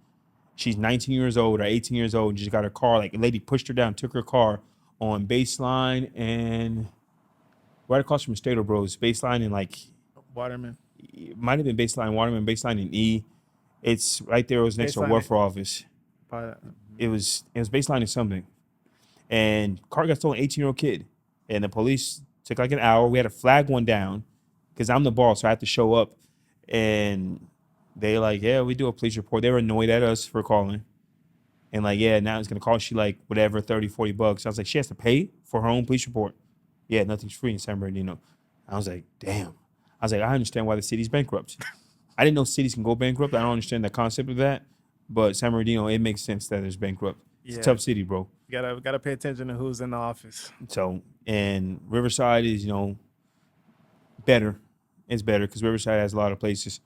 S9: She's 19 years old or 18 years old and just got her car. Like a lady pushed her down, took her car on Baseline and right across from Stater Bros. Baseline and like
S10: Waterman.
S9: It might have been Baseline, Waterman, Baseline and E. It's right there. It was next to a
S10: Baseline.
S9: welfare office. it was baseline or something, and car got stolen, 18-year-old kid, and the police took like an hour. We had to flag one down because I'm the boss, so I had to show up, and they like, yeah, we do a police report. They were annoyed at us for calling. And like, yeah, now it's going to cost you like whatever, 30, 40 bucks. I was like, she has to pay for her own police report. Yeah, nothing's free in San Bernardino. I was like, damn. I was like, I understand why the city's bankrupt. I didn't know cities can go bankrupt. I don't understand the concept of that. But San Bernardino, it makes sense that it's bankrupt. It's a tough city, bro.
S10: You gotta pay attention to who's in the office.
S9: So, and Riverside is, better. It's better because Riverside has a lot of places.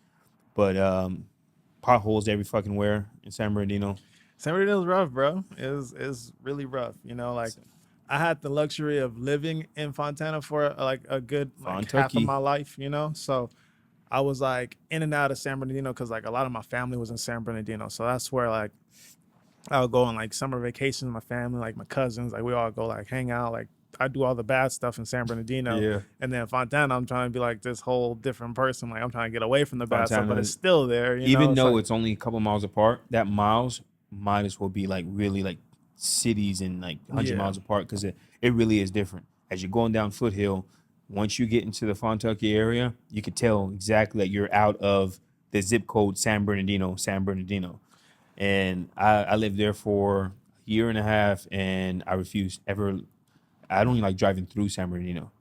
S9: But potholes every fucking where in San Bernardino.
S10: San Bernardino's rough, bro. It's really rough. Like I had the luxury of living in Fontana for like a good half of my life, So I was like in and out of San Bernardino because like a lot of my family was in San Bernardino. So that's where like I would go on like summer vacations with my family, like my cousins, like we all go like hang out. Like I do all the bad stuff in San Bernardino.
S9: Yeah.
S10: And then Fontana, I'm trying to be like this whole different person. Like I'm trying to get away from the bad stuff, but it's still there.
S9: Even though it's only a couple miles apart, that miles might as well be like really like cities and like 100 miles apart because it really is different. As you're going down Foothill, once you get into the Fontucky area, you can tell exactly that you're out of the zip code San Bernardino. And I lived there for a year and a half, and I refused ever. I don't even like driving through San Bernardino.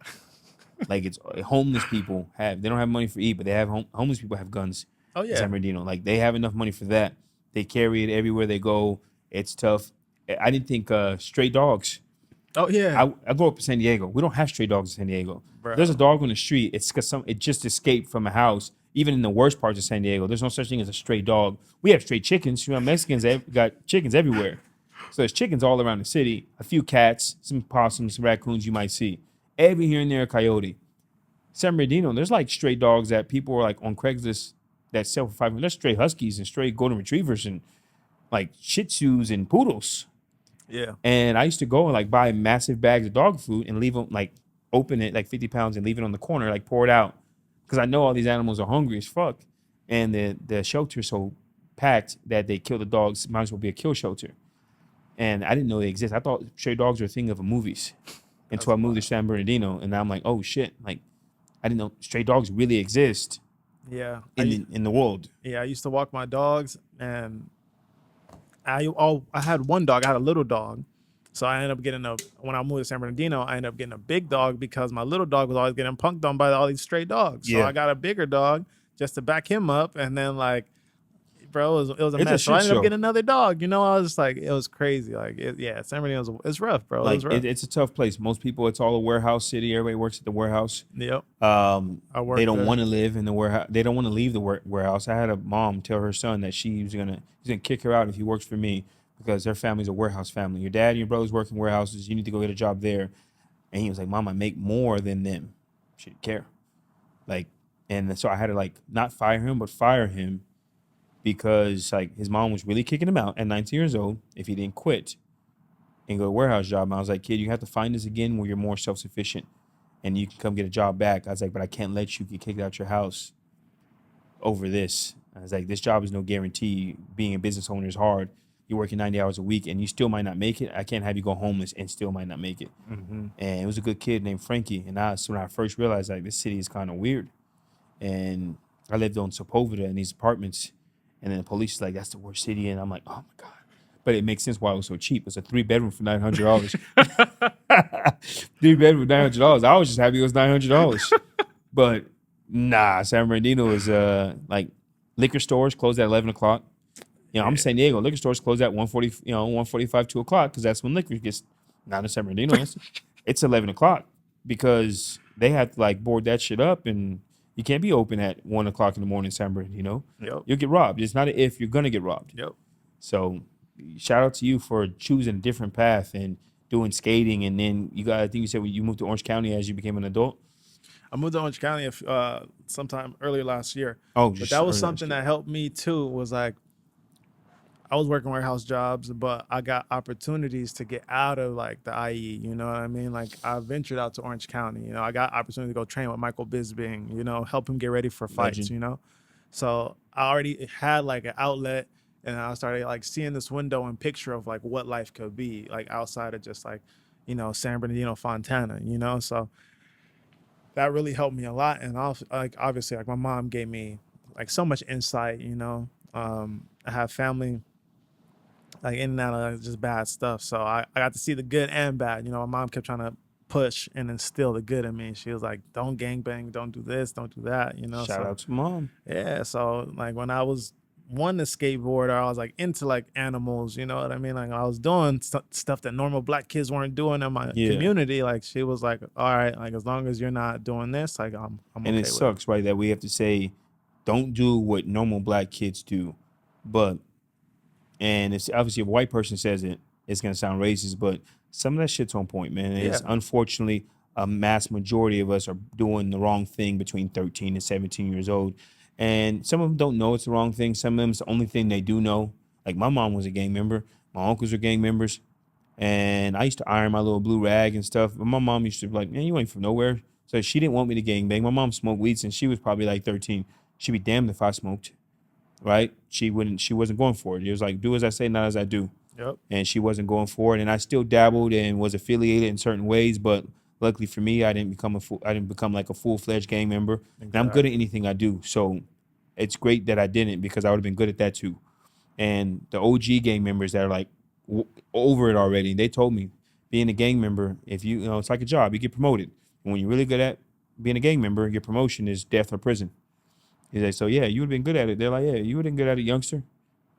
S9: Like it's homeless people they don't have money for eat, but they have homeless people have guns.
S10: Oh yeah,
S9: in San Bernardino. Like they have enough money for that. They carry it everywhere they go. It's tough. I didn't think stray dogs.
S10: Oh yeah.
S9: I grew up in San Diego. We don't have stray dogs in San Diego.
S10: Bro.
S9: There's a dog on the street. It's because it just escaped from a house. Even in the worst parts of San Diego, there's no such thing as a stray dog. We have stray chickens. Mexicans got chickens everywhere. So there's chickens all around the city. A few cats, some possums, some raccoons you might see. Every here and there a coyote. San Bernardino, there's like stray dogs that people are like on Craigslist that sell for $500. There's stray huskies and stray golden retrievers and like Shih Tzus and poodles.
S10: Yeah.
S9: And I used to go and like buy massive bags of dog food and leave them like open it like 50 pounds and leave it on the corner, like pour it out. Because I know all these animals are hungry as fuck. And the shelter's so packed that they kill the dogs. Might as well be a kill shelter. And I didn't know they exist. I thought stray dogs were a thing of movies until I moved to San Bernardino. And now I'm like, oh shit. Like, I didn't know stray dogs really exist.
S10: Yeah.
S9: In the world.
S10: Yeah, I used to walk my dogs, and I had one dog. I had a little dog. So I ended up getting when I moved to San Bernardino, I ended up getting a big dog because my little dog was always getting punked on by all these stray dogs. So I got a bigger dog just to back him up. And then like, bro, it was a mess. So I ended up getting another dog. I was just like, it was crazy. Like, San Bernardino it's rough, bro.
S9: Like, it's a tough place. Most people, it's all a warehouse city. Everybody works at the warehouse.
S10: Yep.
S9: They don't want to live in the warehouse. They don't want to leave the warehouse. I had a mom tell her son that he's gonna kick her out if he works for me because their family's a warehouse family. Your dad and your brothers work in warehouses. You need to go get a job there. And he was like, Mom, I make more than them. She didn't care. Like, and so I had to like not fire him, but fire him because like his mom was really kicking him out at 19 years old if he didn't quit and go to a warehouse job. And I was like, kid, you have to find this again where you're more self-sufficient and you can come get a job back. I was like, but I can't let you get kicked out your house over this. I was like, this job is no guarantee. Being a business owner is hard. You're working 90 hours a week and you still might not make it. I can't have you go homeless and still might not make it. Mm-hmm. And it was a good kid named Frankie. And when I first realized like this city is kind of weird. And I lived on Sepulveda in these apartments. And then the police is like, that's the worst city. And I'm like, oh my God. But it makes sense why it was so cheap. It's a 3-bedroom for $900. 3-bedroom for $900. I was just happy it was $900. But nah, San Bernardino is like liquor stores closed at 11 o'clock. I'm San Diego. Liquor stores close at 1:40, 1:45, 2 o'clock because that's when liquor gets. Not in San Bernardino. It's 11 o'clock because they have to like board that shit up, and you can't be open at 1 o'clock in the morning in San Bernardino.
S10: Yep.
S9: You'll get robbed. It's not an if, you're gonna get robbed.
S10: Yep.
S9: So, shout out to you for choosing a different path and doing skating, and then I think you said you moved to Orange County as you became an adult.
S10: I moved to Orange County sometime earlier last year.
S9: Oh,
S10: but that was something that helped me too. Was like, I was working warehouse jobs, but I got opportunities to get out of like the IE. You know what I mean? Like I ventured out to Orange County. I got opportunity to go train with Michael Bisping. Help him get ready for fights.
S9: Legend.
S10: So I already had like an outlet. And I started like seeing this window and picture of like what life could be like outside of just like, San Bernardino, Fontana, so that really helped me a lot. And also, like, obviously, like my mom gave me like so much insight, I have family like in and out of like, just bad stuff. So I got to see the good and bad. My mom kept trying to push and instill the good in me. She was like, don't gangbang, don't do this, don't do that,
S9: Shout
S10: so
S9: out to mom.
S10: yeah. So like when I was one, the skateboarder, I was like into like animals, you know what I mean? Like I was doing stuff that normal black kids weren't doing in my
S9: Yeah.
S10: community. Like she was like, all right, like as long as you're not doing this, like I'm
S9: And
S10: okay
S9: it
S10: with
S9: sucks, right, that we have to say, don't do what normal black kids do. But, and it's obviously if a white person says it, it's going to sound racist, but some of that shit's on point, man. And it's
S10: Yeah.
S9: unfortunately a mass majority of us are doing the wrong thing between 13 and 17 years old. And some of them don't know it's the wrong thing. Some of them, it's the only thing they do know. Like my mom was a gang member. My uncles are gang members. And I used to iron my little blue rag and stuff. But my mom used to be like, man, you ain't from nowhere. So she didn't want me to gang bang. My mom smoked weed since she was probably like 13. She'd be damned if I smoked, right? She wasn't going for it. It was like, do as I say, not as I do.
S10: Yep.
S9: And she wasn't going for it. And I still dabbled and was affiliated in certain ways, but luckily for me, I didn't become like a full-fledged gang member. And I'm good at anything I do. So it's great that I didn't, because I would have been good at that too. And the OG gang members that are like over it already, they told me, being a gang member, if it's like a job, you get promoted. And when you're really good at being a gang member, your promotion is death or prison. He's like, so yeah, you would have been good at it. They're like, yeah, you would have been good at it, youngster.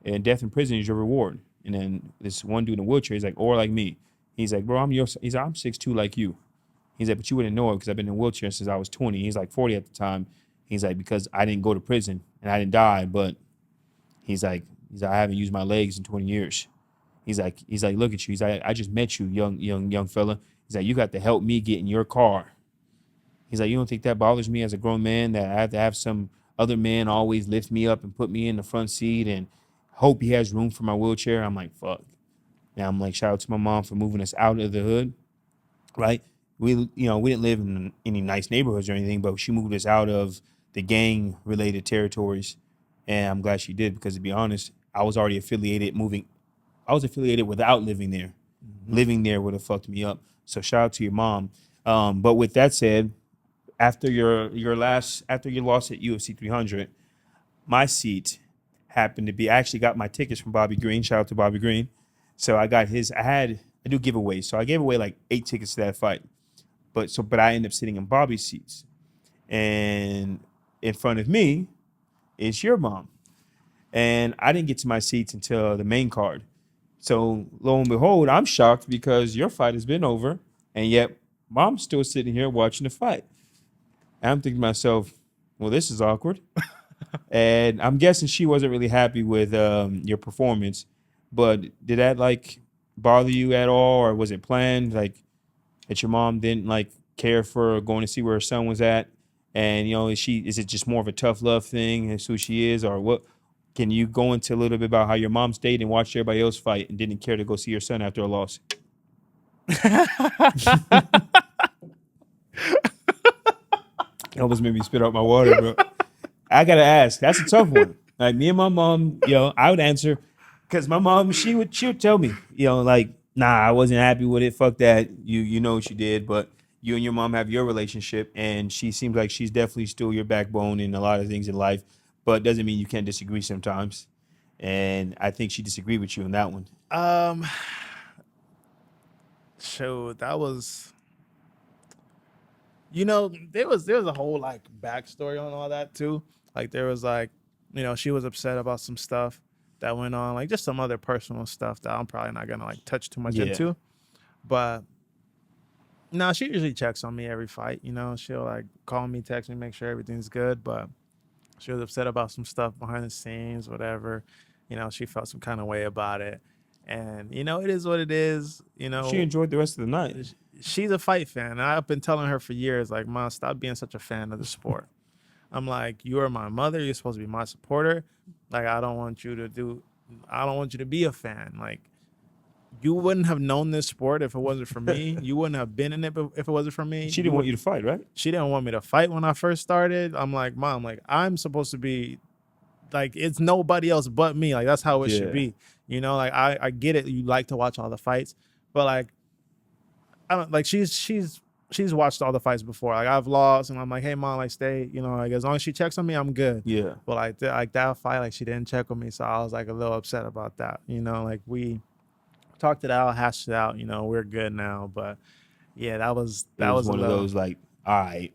S9: And death in prison is your reward. And then this one dude in a wheelchair, he's like, or like me. He's like, bro, he's like, I'm 6'2" like you. He's like, but you wouldn't know it because I've been in a wheelchair since I was 20. He's like 40 at the time. He's like, because I didn't go to prison and I didn't die, but he's like, I haven't used my legs in 20 years. He's like, look at you. He's like, I just met you, young fella. He's like, you got to help me get in your car. He's like, you don't think that bothers me as a grown man, that I have to have some other man always lift me up and put me in the front seat and hope he has room for my wheelchair? I'm like, fuck. And I'm like, shout out to my mom for moving us out of the hood, right? We didn't live in any nice neighborhoods or anything, but she moved us out of the gang-related territories. And I'm glad she did, because to be honest, I was already affiliated without living there. Mm-hmm. Living there would have fucked me up. So shout out to your mom. But with that said, after your loss at UFC 300, my seat happened to be, I actually got my tickets from Bobby Green. Shout out to Bobby Green. So I got I do giveaways. So I gave away like 8 tickets to that fight. But I ended up sitting in Bobby's seats. And in front of me is your mom. And I didn't get to my seats until the main card. So lo and behold, I'm shocked because your fight has been over, and yet mom's still sitting here watching the fight. And I'm thinking to myself, well, this is awkward. And I'm guessing she wasn't really happy with your performance. But did that like bother you at all, or was it planned? Like that your mom didn't like care for going to see where her son was at? And is it just more of a tough love thing? That's who she is, or what? Can you go into a little bit about how your mom stayed and watched everybody else fight and didn't care to go see your son after a loss? It almost made me spit out my water, bro. I gotta ask. That's a tough one. Like me and my mom, I would answer, because my mom, she would tell me, like, nah, I wasn't happy with it. Fuck that. You know what you did, but you and your mom have your relationship, and she seems like she's definitely still your backbone in a lot of things in life. But doesn't mean you can't disagree sometimes. And I think she disagreed with you on that one.
S10: So that was, there was a whole like backstory on all that too. Like there was like, she was upset about some stuff that went on, like just some other personal stuff that I'm probably not gonna like touch too much into. But no, she usually checks on me every fight. She'll like call me, text me, make sure everything's good. But she was upset about some stuff behind the scenes, whatever. She felt some kind of way about it. And, it is what it is.
S9: She enjoyed the rest of the night.
S10: She's a fight fan. And I've been telling her for years, like, Mom, stop being such a fan of the sport. I'm like, you are my mother. You're supposed to be my supporter. Like, I don't want you to be a fan. Like, you wouldn't have known this sport if it wasn't for me. You wouldn't have been in it if it wasn't for me.
S9: She didn't want you to fight, right?
S10: She didn't want me to fight when I first started. I'm like, Mom, like, I'm supposed to be like it's nobody else but me. Like that's how it should
S9: Yeah.
S10: be. You know, like I get it. You like to watch all the fights, but like I don't like she's watched all the fights before. Like I've lost, and I'm like, hey mom, like stay. You know, like as long as she checks on me, I'm good.
S9: Yeah.
S10: But like that fight, like she didn't check on me, so I was like a little upset about that. You know, like we talked it out, hashed it out. You know, we're good now. But yeah, that was
S9: It was
S10: a
S9: one of
S10: little,
S9: those like, all right.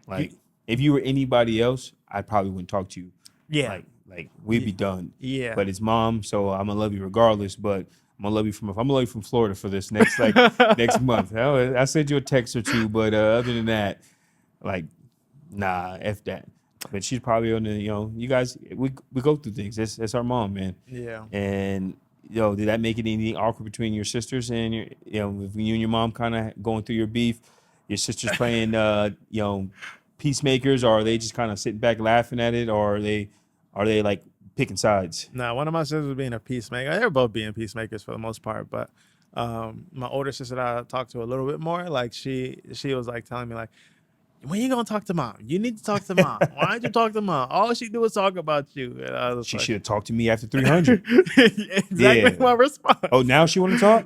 S9: Like if you were anybody else, I probably wouldn't talk to you.
S10: yeah.
S9: Like we'd be done.
S10: Yeah.
S9: But it's mom, so I'm gonna love you regardless. But I'm gonna love you from Florida for this next next month. I sent you a text or two, but other than that, like, nah, f that. But she's probably on the, you guys, we go through things. It's our mom, man.
S10: Yeah.
S9: And did that make it anything awkward between your sisters and your, if you and your mom kind of going through your beef? Your sisters playing, peacemakers, or are they just kind of sitting back laughing at it, or are they like picking sides?
S10: Nah, one of my sisters was being a peacemaker. They're both being peacemakers for the most part, but my older sister that I talked to a little bit more, like she was like telling me like, when you gonna talk to mom? You need to talk to mom. Why don't you talk to mom? All she do is talk about you. And I was
S9: She
S10: like,
S9: should have talked to me after 300.
S10: exactly
S9: Yeah.
S10: my response.
S9: Oh, now she want to talk?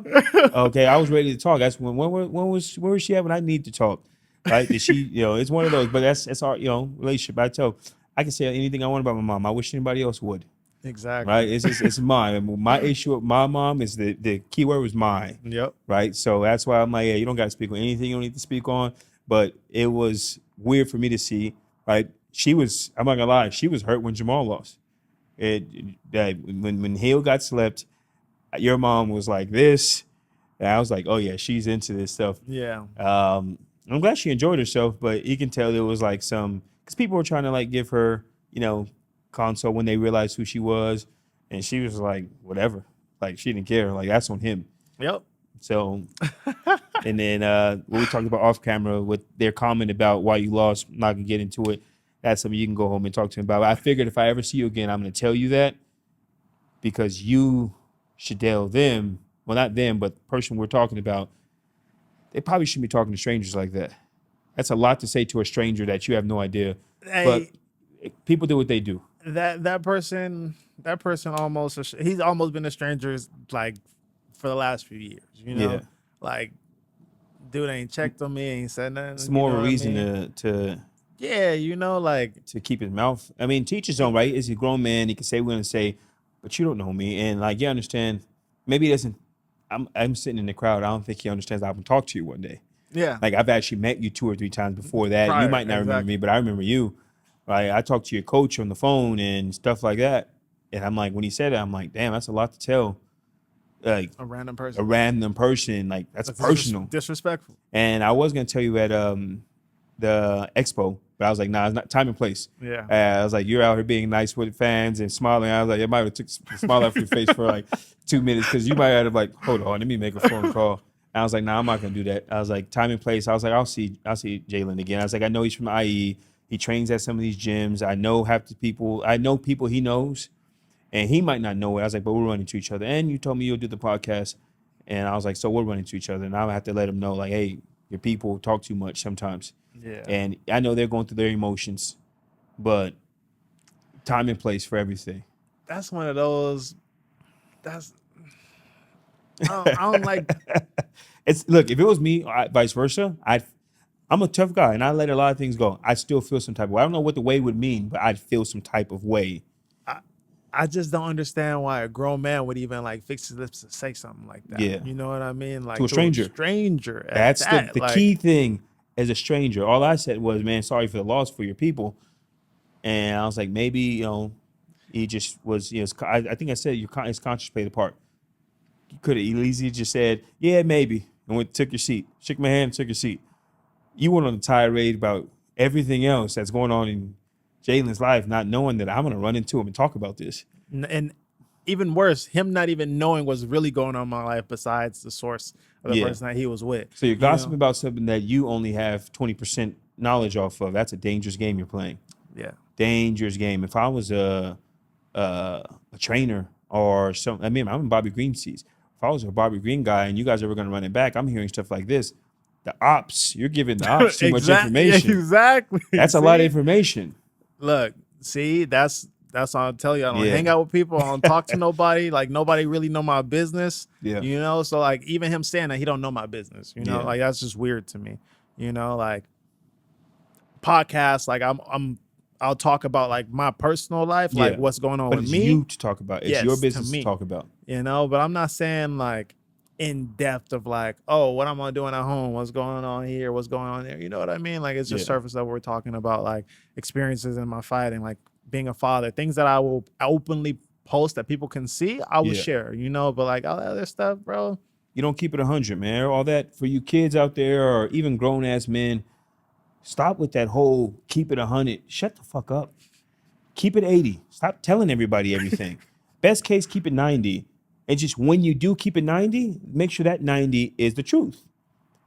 S9: Okay, I was ready to talk. That's when where was she at when I need to talk? Right? Did she, it's one of those, but that's our, relationship. I can say anything I want about my mom. I wish anybody else would.
S10: Exactly.
S9: Right? It's mine. My issue with my mom is the key word was mine.
S10: Yep.
S9: Right? So that's why I'm like, yeah, you don't got to speak on anything you don't need to speak on. But it was weird for me to see, right? I'm not gonna lie, she was hurt when Jamal lost. When Hale got slept, your mom was like this. And I was like, oh yeah, she's into this stuff.
S10: Yeah.
S9: I'm glad she enjoyed herself, but you can tell it was like because people were trying to like give her, console when they realized who she was. And she was like, whatever. Like she didn't care. Like that's on him.
S10: Yep.
S9: So, and then what we talked about off camera with their comment about why you lost, I'm not gonna get into it. That's something you can go home and talk to him about. But I figured if I ever see you again, I'm gonna tell you that because you should tell them, well, not them, but the person we're talking about, they probably shouldn't be talking to strangers like that. That's a lot to say to a stranger that you have no idea.
S10: Hey,
S9: but people do what they do.
S10: that person almost, he's almost been a stranger like for the last few years.
S9: Yeah.
S10: Like dude ain't checked on me, ain't said nothing.
S9: It's more of a
S10: what I
S9: reason
S10: mean?
S9: to
S10: like
S9: to keep his mouth. I mean, teach his own, right? Is he a grown man? He can say what he's gonna say, but you don't know me. And like you understand, maybe he doesn't. I'm sitting in the crowd. I don't think he understands. I'm gonna talk to you one day.
S10: yeah.
S9: Like I've actually met you 2 or 3 times before that.
S10: Prior,
S9: You might not remember me, but I remember you. Right? I talked to your coach on the phone and stuff like that. And I'm like, when he said it, I'm like, damn, that's a lot to tell. Like
S10: a random
S9: a random person, like that's personal.
S10: Disrespectful.
S9: And I was gonna tell you at the expo, but I was like, nah, it's not time and place.
S10: Yeah.
S9: I was like, you're out here being nice with fans and smiling. I was like, it might have took a smile off your face for like 2 minutes because you might have like, hold on, let me make a phone call. And I was like, nah, I'm not gonna do that. I was like, time and place. I was like, I'll see Jalin again. I was like, I know he's from IE. He trains at some of these gyms. I know half the people. I know people he knows, and he might not know it. I was like, but we're running to each other. And you told me you'll do the podcast, and I was like, so we're running to each other. And I have to let him know, like, hey, your people talk too much sometimes.
S10: Yeah.
S9: And I know they're going through their emotions, but time and place for everything.
S10: That's one of those. I don't like.
S9: Look, if it was me, vice versa, I'm a tough guy, and I let a lot of things go. I still feel some type of way. I don't know what the way would mean, but I'd feel some type of way.
S10: I just don't understand why a grown man would even like fix his lips to say something like that.
S9: Yeah.
S10: You know what I mean? Like
S9: To a stranger. That's the
S10: like,
S9: key thing as a stranger. All I said was, man, sorry for the loss for your people. And I was like, maybe, he just was, I think I said his conscience played a part. You could have easily just said, yeah, maybe, and took your seat. Shook my hand, took your seat. You went on a tirade about everything else that's going on in Jalen's life, not knowing that I'm going to run into him and talk about this.
S10: And even worse, him not even knowing what's really going on in my life besides the source of the person that he was with.
S9: So you're gossiping about something that you only have 20% knowledge off of. That's a dangerous game you're playing.
S10: Yeah.
S9: Dangerous game. If I was a trainer or something, I mean, I'm in Bobby Green seats. If I was a Bobby Green guy and you guys are going to run it back, I'm hearing stuff like this. The ops, you're giving the ops too much information.
S10: Exactly.
S9: That's a lot of information.
S10: Look, see, that's That's all I'll tell you. I don't
S9: Yeah.
S10: hang out with people. I don't talk to nobody. Like nobody really know my business.
S9: Yeah.
S10: You know, so like even him saying that he don't know my business, you know,
S9: Yeah.
S10: like that's just weird to me. You know, like podcasts, like I'll talk about like my personal life, like what's going on
S9: but
S10: with
S9: it's
S10: me.
S9: you to talk about. It's your
S10: Yes, to
S9: business to
S10: me.
S9: talk about.
S10: You know, but I'm not saying like in depth of like, oh, what am I doing at home? What's going on here? What's going on there? You know what I mean? Like it's just
S9: Yeah.
S10: surface level. We're talking about like experiences in my fighting, like being a father, things that I will openly post that people can see. I will
S9: Yeah.
S10: share, you know, but like all that other stuff, bro.
S9: You don't keep it 100, man. All that for you kids out there, or even grown ass men. Stop with that whole keep it 100. Shut the fuck up. Keep it 80. Stop telling everybody everything. Best case, keep it 90. And just when you do keep it 90, make sure that 90 is the truth.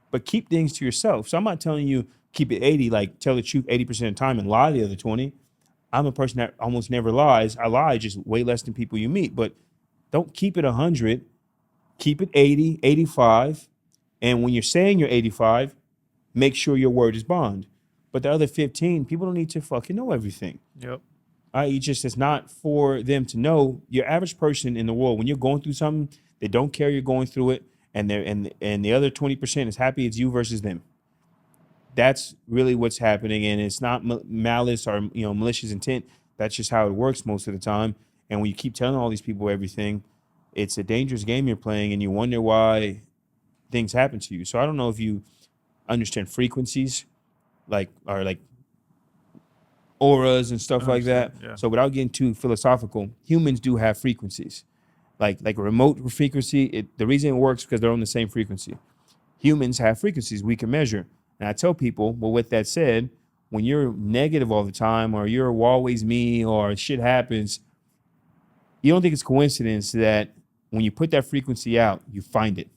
S9: But keep things to yourself. So I'm not telling you keep it 80, like tell the truth 80% of the time and lie the other 20. I'm a person that almost never lies. I lie just way less than people you meet. But don't keep it 100. Keep it 80, 85. And when you're saying you're 85, make sure your word is bond. But the other 15, people don't need to fucking know everything.
S10: Yep.
S9: It's not for them to know. Your average person in the world, when you're going through something, they don't care you're going through it, and the other 20% is happy it's you versus them. That's really what's happening, and it's not malice or malicious intent. That's just how it works most of the time. And when you keep telling all these people everything, it's a dangerous game you're playing, and you wonder why things happen to you. So I don't know if you understand frequencies, like auras and stuff like that.
S10: Yeah.
S9: So without getting too philosophical, humans do have frequencies, like a remote frequency. The reason it works because they're on the same frequency. Humans have frequencies we can measure. And I tell people, well, with that said, when you're negative all the time, or you're always me, or shit happens, you don't think it's coincidence that when you put that frequency out, you find it.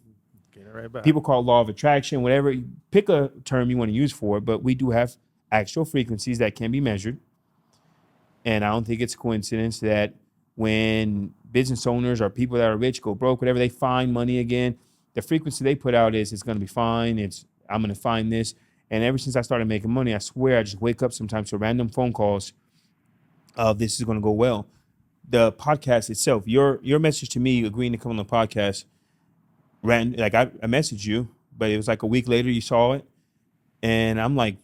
S10: Get it right back.
S9: People call it law of attraction, whatever. Pick a term you want to use for it, but we do have actual frequencies that can be measured. And I don't think it's a coincidence that when business owners or people that are rich go broke, whatever, they find money again, the frequency they put out is it's going to be fine. I'm going to find this. And ever since I started making money, I swear I just wake up sometimes to random phone calls of this is going to go well. The podcast itself, your message to me agreeing to come on the podcast, I messaged you, but it was like a week later you saw it. And I'm like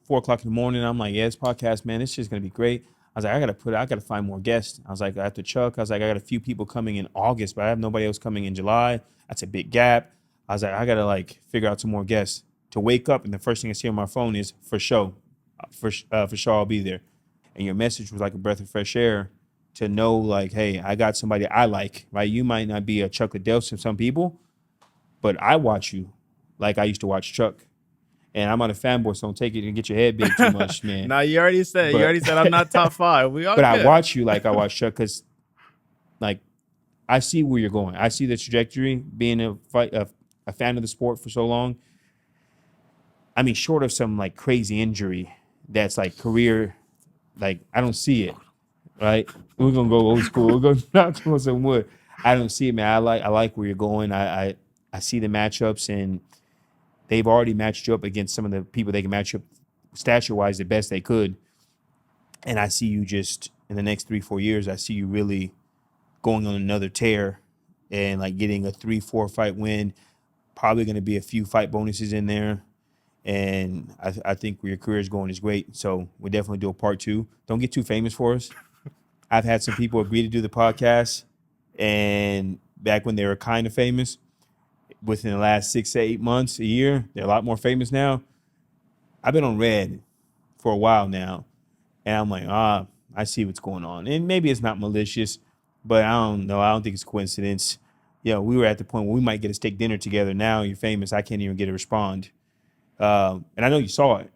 S9: 4:00 in the morning. I'm like, yeah, this podcast, man, it's just gonna be great. I was like, I gotta find more guests. I was like, after Chuck, I was like, I got a few people coming in August, but I have nobody else coming in July. That's a big gap. I was like, I gotta figure out some more guests. To wake up and the first thing I see on my phone is for sure, I'll be there. And your message was like a breath of fresh air to know like, hey, I got somebody I like, right? You might not be a Chuck Liddell to some people, but I watch you like I used to watch Chuck. And I'm not a fanboy, so don't take it and get your head big too much, man.
S10: Now you already said I'm not top 5. We all
S9: But
S10: good.
S9: I watch you like I watch Chuck because, like, I see where you're going. I see the trajectory. Being a fan of the sport for so long. I mean, short of some like crazy injury that's like career, like I don't see it. Right? We're gonna go old school. We're gonna knock on some wood. I don't see it, man. I like where you're going. I see the matchups, and they've already matched you up against some of the people they can match up stature-wise the best they could. And I see you just, in the next 3-4 years, I see you really going on another tear and like getting a 3-4 fight win. Probably going to be a few fight bonuses in there. And I think where your career is going is great. So we'll definitely do a part 2. Don't get too famous for us. I've had some people agree to do the podcast, and back when they were kind of famous, within the last 6 to 8 months, a year, they're a lot more famous now. I've been on Red for a while now, and I'm like, I see what's going on. And maybe it's not malicious, but I don't know. I don't think it's coincidence. We were at the point where we might get a steak dinner together. Now you're famous. I can't even get a respond. And I know you saw it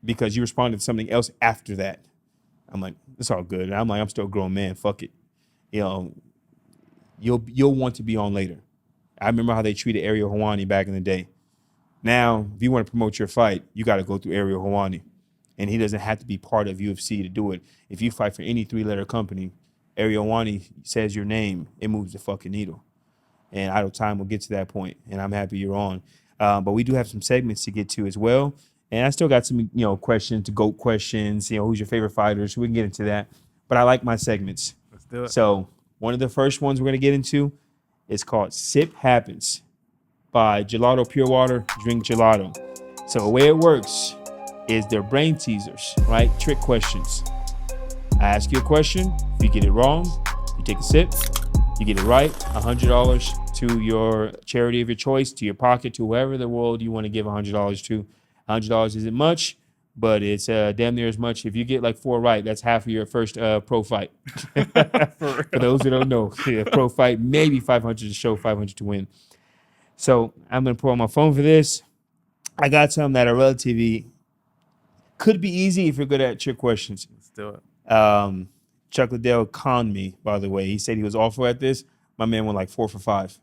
S9: because you responded to something else after that. I'm like, it's all good. And I'm like, I'm still a grown man. Fuck it. You'll want to be on later. I remember how they treated Ariel Helwani back in the day. Now, if you want to promote your fight, you got to go through Ariel Helwani. And he doesn't have to be part of UFC to do it. If you fight for any 3-letter company, Ariel Helwani says your name, it moves the fucking needle. And Idle Time will get to that point, and I'm happy you're on. But we do have some segments to get to as well. And I still got some, questions, GOAT questions, who's your favorite fighters? We can get into that. But but I like my segments.
S10: Let's do it.
S9: So one of the first ones we're gonna get into is called "Sip Happens" by Gelato Pure Water. Drink gelato. So the way it works is they're brain teasers, right? Trick questions. I ask you a question. If you get it wrong, you take a sip. You get it right, $100 to your charity of your choice, to your pocket, to whoever in the world you want to give $100 to. $100 isn't much, but it's damn near as much. If you get like 4 right, that's half of your first pro fight. For those who don't know, yeah, pro fight, maybe 500 to show, 500 to win. So I'm going to pull on my phone for this. I got some that are relatively, could be easy if you're good at trick questions.
S10: Let's do it.
S9: Chuck Liddell conned me, by the way. He said he was awful at this. My man went like 4 for 5.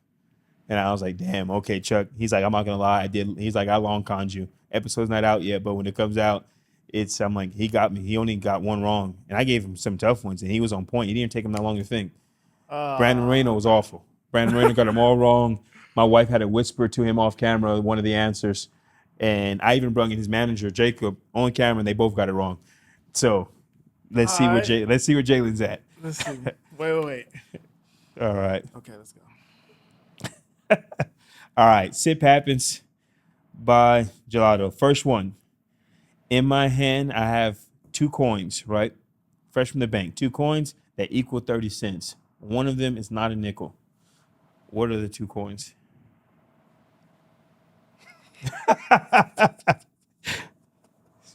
S9: And I was like, damn, okay, Chuck. He's like, I'm not going to lie. I did. He's like, I long conned you. Episode's not out yet, but when it comes out, I'm like, he got me. He only got one wrong. And I gave him some tough ones, and he was on point. He didn't take him that long to think. Brandon Moreno was awful. Brandon Moreno got them all wrong. My wife had to whisper to him off camera one of the answers. And I even brought in his manager, Jacob, on camera, and they both got it wrong. So let's see where Jalen's at.
S10: Let's see. Wait.
S9: All right.
S10: Okay, let's go.
S9: All right. Sip Happens by Gelato. First one. In my hand, I have 2 coins, right? Fresh from the bank. 2 coins that equal 30 cents. One of them is not a nickel. What are the 2 coins?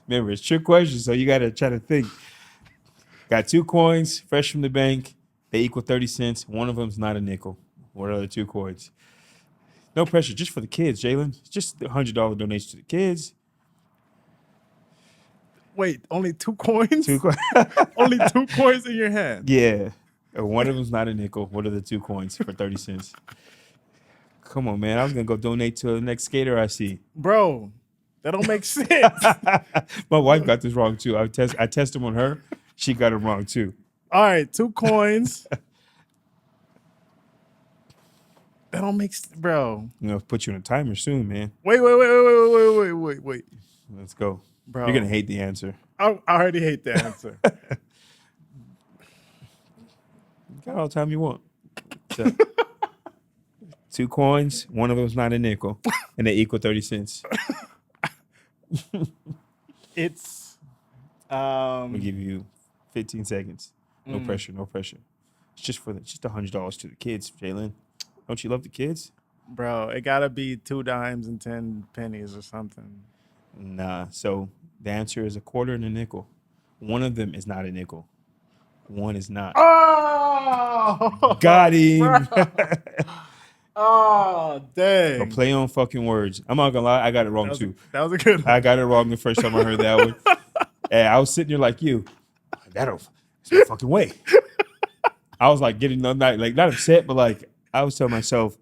S9: Remember, it's trick question, so you got to try to think. Got 2 coins, fresh from the bank. They equal 30 cents. One of them's not a nickel. What are the 2 coins? No pressure, just for the kids, Jalin. Just a $100 donation to the kids.
S10: Wait, only 2 coins?
S9: 2 coins.
S10: Only 2 coins in your hand.
S9: Yeah. One of them's not a nickel. What are the 2 coins for 30 cents? Come on, man. I was going to go donate to the next skater I see.
S10: Bro, that don't make sense.
S9: My wife got this wrong, too. I tested them on her. She got it wrong, too.
S10: All right, 2 coins. That don't make sense, bro.
S9: I'm going to put you on a timer soon, man.
S10: Wait.
S9: Let's go.
S10: Bro.
S9: You're going to hate the answer.
S10: I already hate the answer.
S9: You got all the time you want. So, 2 coins. One of them's not a nickel. And they equal 30 cents.
S10: It's
S9: I'm gonna give you 15 seconds. No pressure. It's just $100 to the kids, Jalin. Don't you love the kids?
S10: bro, it gotta be 2 dimes and 10 pennies or something.
S9: Nah. So the answer is a quarter and a nickel. One of them is not a nickel. One is not.
S10: Oh,
S9: Got him.
S10: oh, dang.
S9: A play on fucking words. I'm not gonna lie, I got it wrong too.
S10: That was a good one.
S9: I got it wrong the first time I heard that one. And I was sitting there like you. There's no fucking way. I was like getting not upset, but like I was telling myself,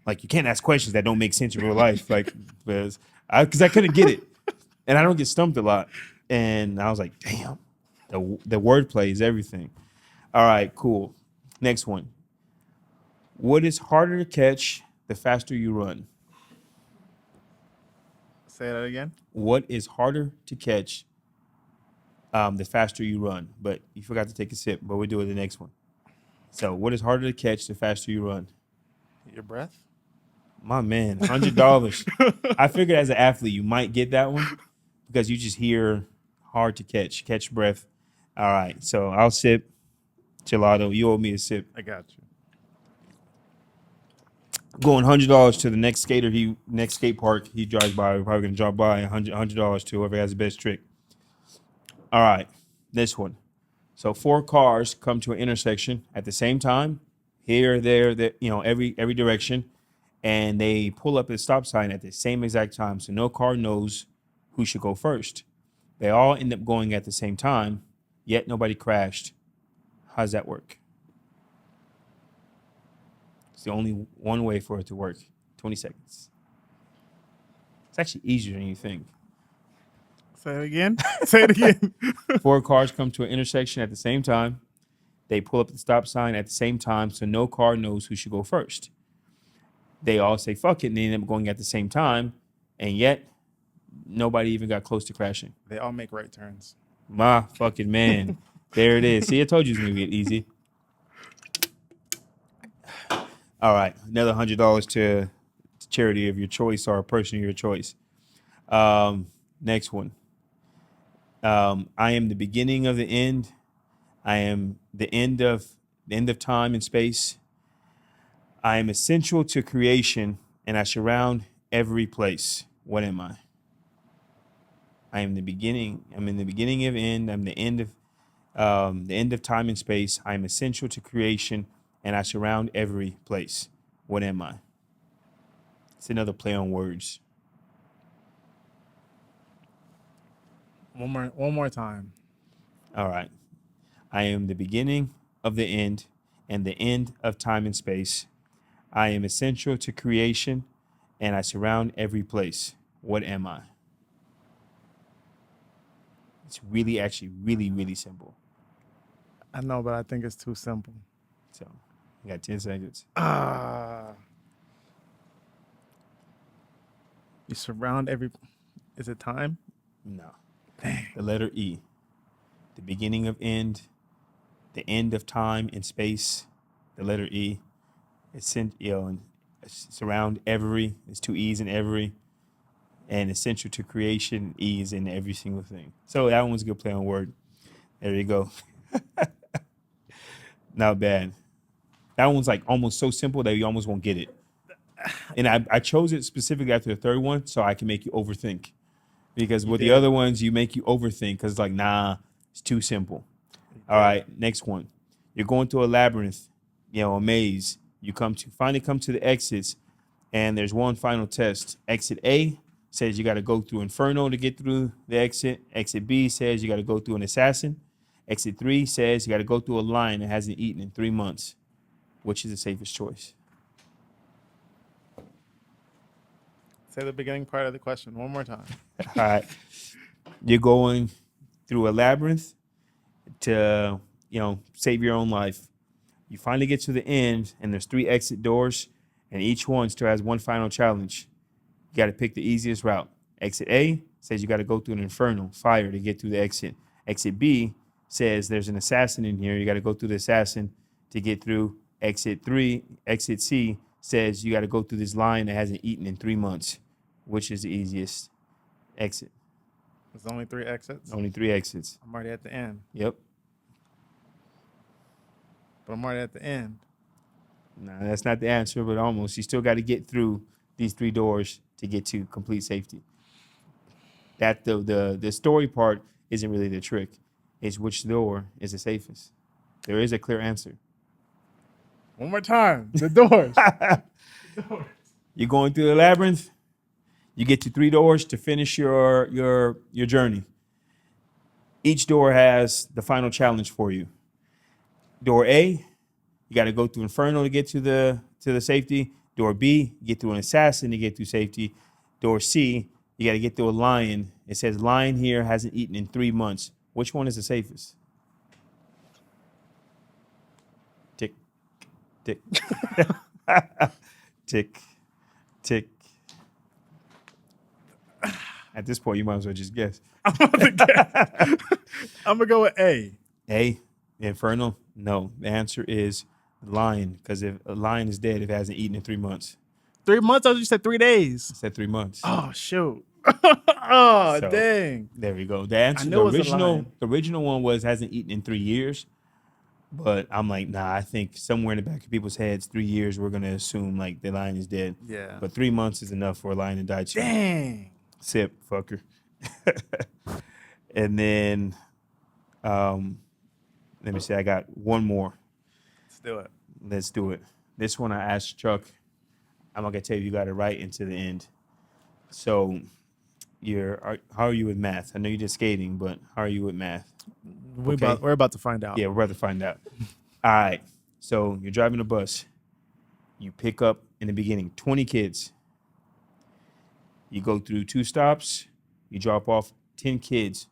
S9: like, you can't ask questions that don't make sense in real life. Like, because I couldn't get it. And I don't get stumped a lot. And I was like, damn, the wordplay is everything. All right, cool. Next one. What is harder to catch the faster you run?
S10: Say that again.
S9: What is harder to catch the faster you run? But you forgot to take a sip, but we'll do it the next one. So what is harder to catch the faster you run?
S10: Your breath?
S9: My man, $100. I figured as an athlete, you might get that one because you just hear hard to catch breath. All right, so I'll sip. Gelato, you owe me a sip.
S10: I got you.
S9: Going $100 to the next skate park he drives by. We're probably gonna drop by $100 to whoever has the best trick. All right, this one. So 4 cars come to an intersection at the same time, here, there, every direction, and they pull up at the stop sign at the same exact time. So no car knows who should go first. They all end up going at the same time, yet nobody crashed. How does that work? It's the only one way for it to work. 20 seconds. It's actually easier than you think.
S10: Say it again. Say it again.
S9: 4 cars come to an intersection at the same time. They pull up the stop sign at the same time, so no car knows who should go first. They all say, fuck it, and they end up going at the same time, and yet nobody even got close to crashing.
S10: They all make right turns.
S9: My fucking man. There it is. See, I told you it's gonna get easy. All right, another $100 to charity of your choice or a person of your choice. Next one. I am the beginning of the end. I am the end of time and space. I am essential to creation, and I surround every place. What am I? I am the beginning. I'm in the beginning of end. I'm the end of time and space. I am essential to creation, and I surround every place. What am I? It's another play on words.
S10: One more time.
S9: All right. I am the beginning of the end and the end of time and space. I am essential to creation, and I surround every place. What am I? It's really, actually, really, really simple.
S10: I know, but I think it's too simple.
S9: So, you got 10 seconds.
S10: You surround every. Is it time?
S9: No. The letter E. The beginning of end, the end of time and space. The letter E. It's surround every. It's two E's in every. And essential to creation, E's in every single thing. So that one's a good play on word. There you go. Not bad. That one's like almost so simple that you almost won't get it. And I chose it specifically after the third one so I can make you overthink. Because with the other ones, you make you overthink because like, nah, it's too simple. All right, next one. You're going through a labyrinth, a maze. You finally come to the exits, and there's one final test. Exit A says you got to go through Inferno to get through the exit. Exit B says you got to go through an assassin. Exit 3 says you got to go through a lion that hasn't eaten in 3 months. Which is the safest choice?
S10: Say the beginning part of the question one more time.
S9: All right. You're going through a labyrinth to, save your own life. You finally get to the end, and there's 3 exit doors, and each one still has one final challenge. You got to pick the easiest route. Exit A says you got to go through an inferno, fire, to get through the exit. Exit B says there's an assassin in here. You got to go through the assassin to get through. Exit C says you got to go through this lion that hasn't eaten in 3 months. Which is the easiest exit?
S10: There's only 3 exits?
S9: Only 3 exits.
S10: I'm already at the end.
S9: Yep.
S10: But I'm already at the end.
S9: Nah, that's not the answer, but almost. You still got to get through these 3 doors to get to complete safety. That the story part isn't really the trick. It's which door is the safest. There is a clear answer.
S10: One more time. The doors.
S9: You're going through the labyrinth. You get to 3 doors to finish your journey. Each door has the final challenge for you. Door A, you got to go through Inferno to get to the safety. Door B, you get through an assassin to get through safety. Door C, you got to get through a lion. It says lion here hasn't eaten in 3 months. Which one is the safest? Tick, tick, tick, tick. At this point, you might as well just guess.
S10: I'm going to go with A.
S9: A, Inferno? No. The answer is lion, because if a lion is dead, if it hasn't eaten in 3 months.
S10: 3 months? I thought you said 3 days.
S9: I said 3 months.
S10: Oh, shoot. Oh,
S9: So,
S10: dang.
S9: There we go. The answer,
S10: I knew it was a
S9: the
S10: lion.
S9: original one was hasn't eaten in 3 years. But I'm like, nah, I think somewhere in the back of people's heads, 3 years, we're going to assume like the lion is dead.
S10: Yeah.
S9: But 3 months is enough for a lion to die too.
S10: Dang.
S9: Sip, fucker. And then, let me see, I got one more.
S10: Let's do it.
S9: Let's do it. This one I asked Chuck. I'm not going to tell you you got it right into the end. So, how are you with math? I know you did skating, but how are you with math?
S10: We're about to find out.
S9: Yeah, we're about to find out. All right. So, you're driving a bus. You pick up, in the beginning, 20 kids. You go through 2 stops. You drop off 10 kids.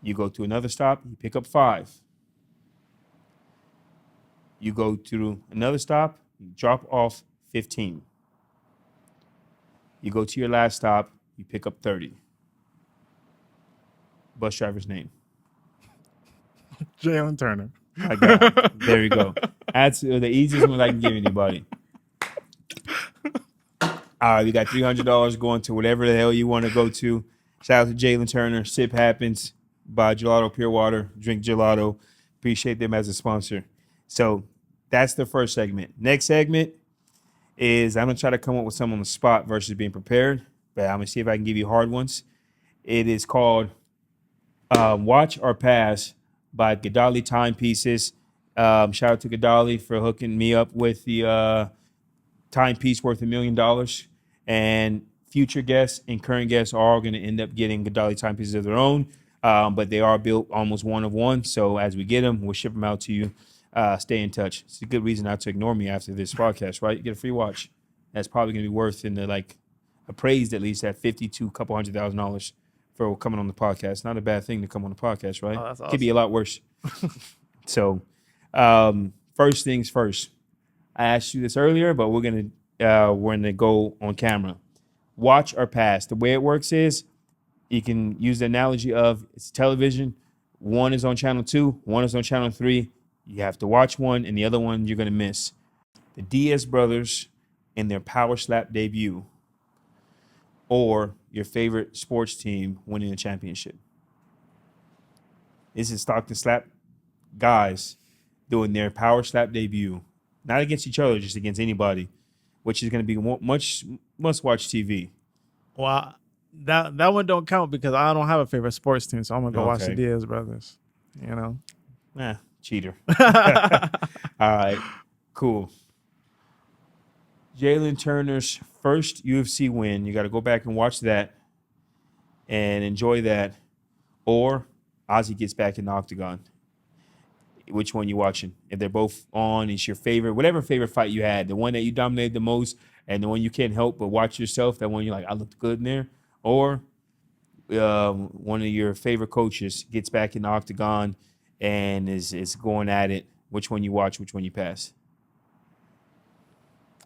S9: You go to another stop. You pick up 5. You go through another stop. You drop off 15. You go to your last stop. You pick up 30. Bus driver's name.
S10: Jalen Turner.
S9: My God. There you go. That's the easiest one I can give anybody. All right, we got $300 going to whatever the hell you want to go to. Shout out to Jalin Turner. Sip Happens. Buy Gelato Pure Water. Drink Gelato. Appreciate them as a sponsor. So that's the first segment. Next segment is I'm going to try to come up with some on the spot versus being prepared. But I'm going to see if I can give you hard ones. It is called Watch or Pass by Gadali Timepieces. Shout out to Gadali for hooking me up with the timepiece worth $1 million. And future guests and current guests are all going to end up getting Gadali timepieces of their own. But they are built almost one of one. So as we get them, we'll ship them out to you. Stay in touch. It's a good reason not to ignore me after this podcast, right? You get a free watch. That's probably going to be worth in the appraised at least at $50,000 to a couple $100,000 for coming on the podcast. Not a bad thing to come on the podcast, right?
S10: Oh, that's awesome.
S9: Could be a lot worse. So, first things first. I asked you this earlier, but we're gonna go on camera. Watch or pass. The way it works is you can use the analogy of it's television. One is on channel 2, one is on channel 3. You have to watch one, and the other one you're gonna miss. The Diaz brothers in their Power Slap debut, or your favorite sports team winning a championship. This is Stockton Slap guys doing their Power Slap debut, not against each other, just against anybody, which is going to be much must-watch TV.
S10: Well, that one don't count because I don't have a favorite sports team, so I'm gonna go watch the Diaz brothers. You know,
S9: Cheater. All right, cool. Jalin Turner's first UFC win. You got to go back and watch that and enjoy that. Or Ozzy gets back in the octagon. Which one you watching? If they're both on, it's your favorite, whatever favorite fight you had, the one that you dominated the most and the one you can't help but watch yourself, that one you're like, I looked good in there. Or one of your favorite coaches gets back in the octagon and is going at it. Which one you watch, which one you pass?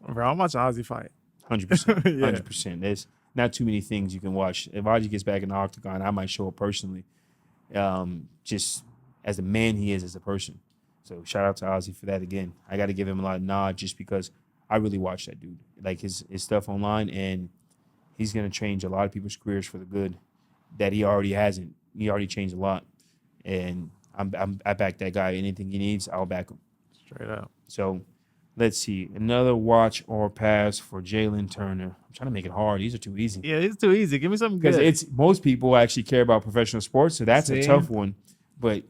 S10: bro, I'm watching Ozzy fight.
S9: 100%.
S10: Yeah.
S9: 100%. There's not too many things you can watch. If Ozzy gets back in the octagon, I might show up personally. Just as the man he is as a person. So shout out to Ozzy for that again. I got to give him a lot of nod just because I really watch that dude. Like his stuff online, and he's going to change a lot of people's careers for the good that he already hasn't. He already changed a lot. And I back that guy. Anything he needs, I'll back him.
S10: Straight up.
S9: So let's see. Another watch or pass for Jalin Turner. I'm trying to make it hard. These are too easy.
S10: Yeah, it's too easy. Give me something good.
S9: Because most people actually care about professional sports, so that's a tough one. But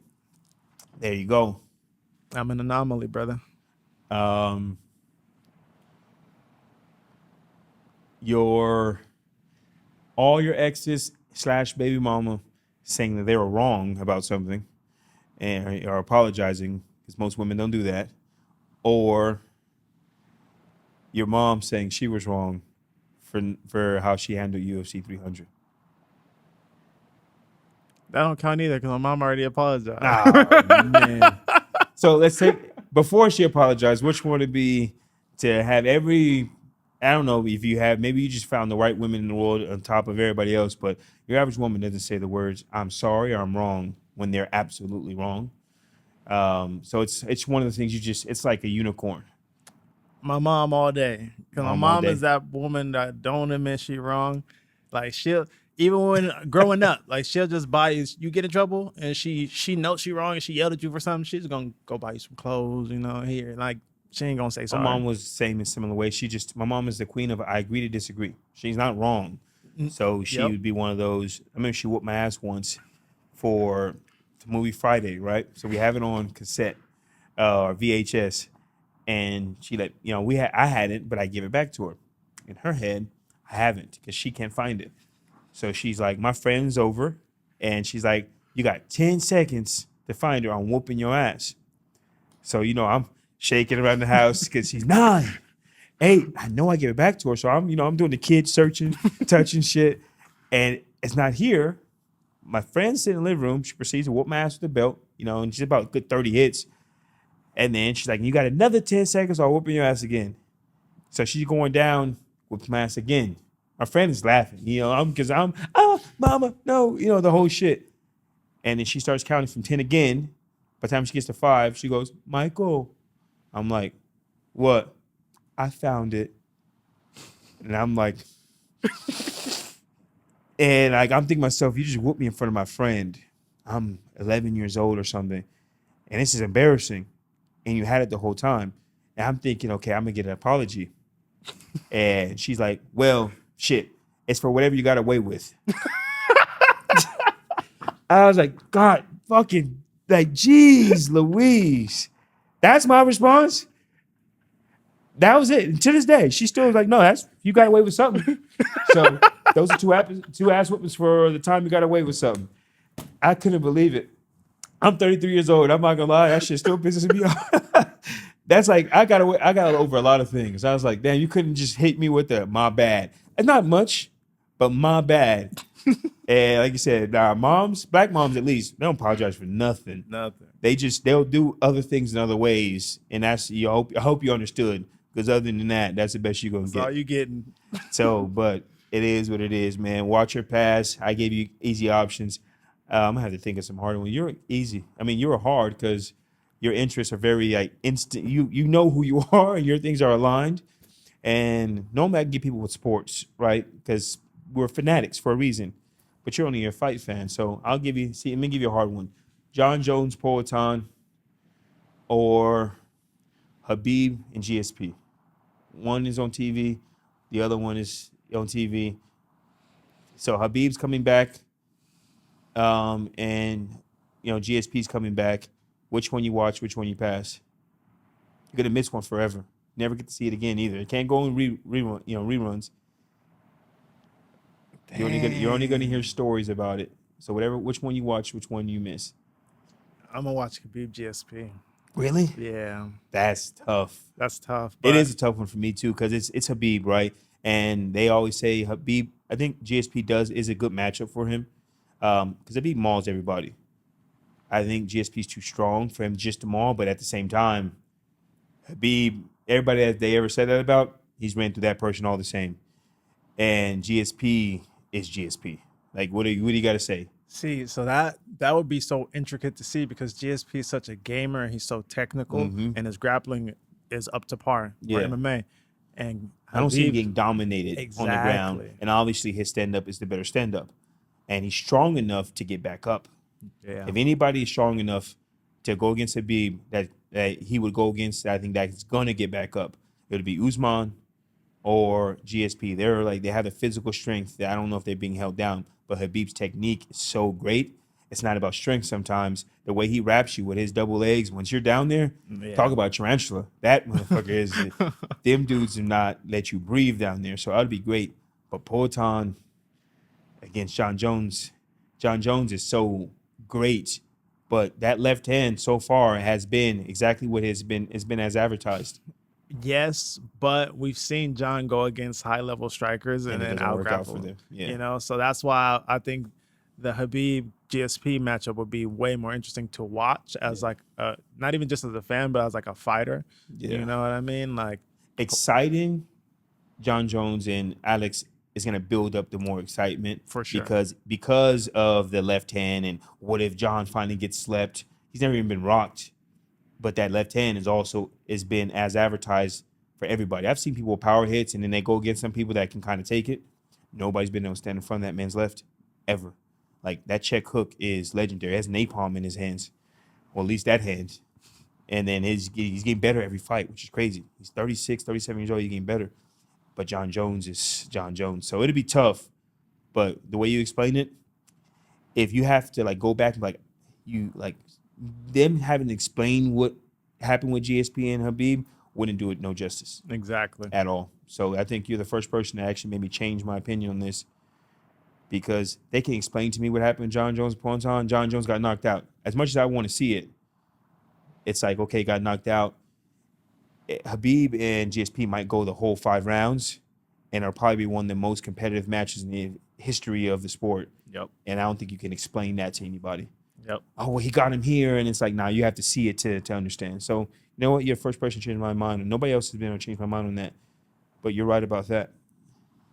S9: there you go.
S10: I'm an anomaly, brother.
S9: All your exes / baby mama saying that they were wrong about something and are apologizing, because most women don't do that. Or your mom saying she was wrong for how she handled UFC 300.
S10: That don't count either because my mom already apologized.
S9: Oh, man. So let's take, before she apologized, which one would it be to have I don't know if you have, maybe you just found the right women in the world on top of everybody else, but your average woman doesn't say the words, I'm sorry or I'm wrong, when they're absolutely wrong. So it's one of the things it's like a unicorn.
S10: My mom all day. Because my
S9: Mom all
S10: mom
S9: day.
S10: is that woman that don't admit she wrong. Like even when growing up, like she'll just buy you get in trouble and she knows she wrong and she yelled at you for something, she's gonna go buy you some clothes, here. Like she ain't gonna say sorry.
S9: My mom was the same in similar ways. My mom is the queen of I agree to disagree. She's not wrong. So she would be one of those. I remember she whooped my ass once for the movie Friday, right? So we have it on cassette or VHS. And she I had it, but I give it back to her. In her head, I haven't because she can't find it. So she's like, my friend's over. And she's like, you got 10 seconds to find her. I'm whooping your ass. So, I'm shaking around the house because she's 9, 8. I know I give it back to her. So I'm doing the kid searching, touching shit. And it's not here. My friend's sitting in the living room. She proceeds to whoop my ass with the belt, and she's about a good 30 hits. And then she's like, you got another 10 seconds or I'll whooping your ass again. So she's going down with my ass again. My friend is laughing, mama, no, the whole shit. And then she starts counting from 10 again. By the time she gets to 5, she goes, Michael. I'm like, what? I found it. And I'm like, and like I'm thinking to myself, you just whooped me in front of my friend. I'm 11 years old or something. And this is embarrassing. And you had it the whole time. And I'm thinking, okay, I'm gonna get an apology. And she's like, well, shit, it's for whatever you got away with. I was like, God, fucking, like, geez, Louise. That's my response. That was it. And to this day, she still was like, no, that's, you got away with something. So those are two ass whoopings for the time you got away with something. I couldn't believe it. I'm 33 years old. I'm not gonna lie, that shit still pisses me off. That's like I got over a lot of things. I was like, damn, you couldn't just hit me with the my bad. And not much, but my bad. And like you said, black moms at least, they don't apologize for nothing.
S10: Nothing.
S9: They'll do other things in other ways, and that's I hope you understood. Because other than that, that's the best you're gonna
S10: That's
S9: get.
S10: all you getting.
S9: So, but it is what it is, man. Watch your pass. I gave you easy options. I'm gonna have to think of some harder ones. You're easy. I mean, you're hard because your interests are very like instant. You know who you are, and your things are aligned. And normally I can get people with sports, right? Because we're fanatics for a reason. But you're only a fight fan, so I'll give you. Let me give you a hard one: John Jones, Poatan, or Habib and GSP. One is on TV, the other one is on TV. So Habib's coming back, and GSP's coming back. Which one you watch? Which one you pass? You're gonna miss one forever. Never get to see it again either. It can't go in reruns. You're only gonna hear stories about it. So which one you watch, which one you miss.
S10: I'm gonna watch Khabib GSP.
S9: Really?
S10: Yeah,
S9: That's tough.
S10: that's tough.
S9: It is a tough one for me too, because it's Habib, right? And they always say Habib. I think GSP is a good matchup for him, because Habib mauls everybody. I think GSP is too strong for him just to maul, but at the same time, Habib, everybody that they ever said that about, he's ran through that person all the same. And GSP is GSP. Like, what do you got to say?
S10: See, so that would be so intricate to see because GSP is such a gamer. He's so technical, and his grappling is up to par for
S9: Yeah.
S10: MMA. And
S9: I don't see him
S10: Habib-
S9: getting dominated on the ground.
S10: Exactly.
S9: And obviously his stand-up is the better stand-up. And he's strong enough to get back up.
S10: Yeah.
S9: If anybody is strong enough to go against Habib that he would go against, I think that's going to get back up. It would be Usman or GSP. They have the physical strength that I don't know if they're being held down. But Habib's technique is so great. It's not about strength sometimes. The way he wraps you with his double legs, once you're down there, talk about tarantula. That motherfucker is, them dudes do not let you breathe down there. So that would be great. But Poatan against John Jones is so great. But that left hand so far has been exactly what has been as advertised.
S10: Yes, but we've seen John go against high-level strikers and
S9: it
S10: then
S9: doesn't work out for
S10: out-grapple.
S9: them. Yeah.
S10: So that's why I think the Habib GSP matchup would be way more interesting to watch as like not even just as a fan, but as like a fighter.
S9: Yeah.
S10: You know what I mean? Like
S9: Exciting. John Jones and Alex is going to build up the more excitement
S10: For sure.
S9: because of the left hand, and what if John finally gets slept? He's never even been rocked, but that left hand has been as advertised for everybody. I've seen people with power hits, and then they go against some people that can kind of take it. Nobody's been able to stand in front of that man's left ever. Like, that check hook is legendary. It has napalm in his hands, or at least that hand. And then he's getting better every fight, which is crazy. He's 36, 37 years old. He's getting better. But John Jones is John Jones. So it'll be tough. But the way you explain it, if you have to go back and them having to explain what happened with GSP and Habib wouldn't do it no justice
S10: exactly.
S9: at all. So I think you're the first person to actually maybe change my opinion on this, because they can explain to me what happened with John Jones and Poatan. John Jones got knocked out. As much as I want to see it, it's like, okay, got knocked out. Habib and GSP might go the whole 5 rounds, and it'll probably be one of the most competitive matches in the history of the sport.
S10: Yep.
S9: And I don't think you can explain that to anybody.
S10: Yep.
S9: Oh, well, he got him here, and it's like, nah, you have to see it to understand. So, you know what? You're the first person to change my mind, and nobody else has been able to change my mind on that. But you're right about that.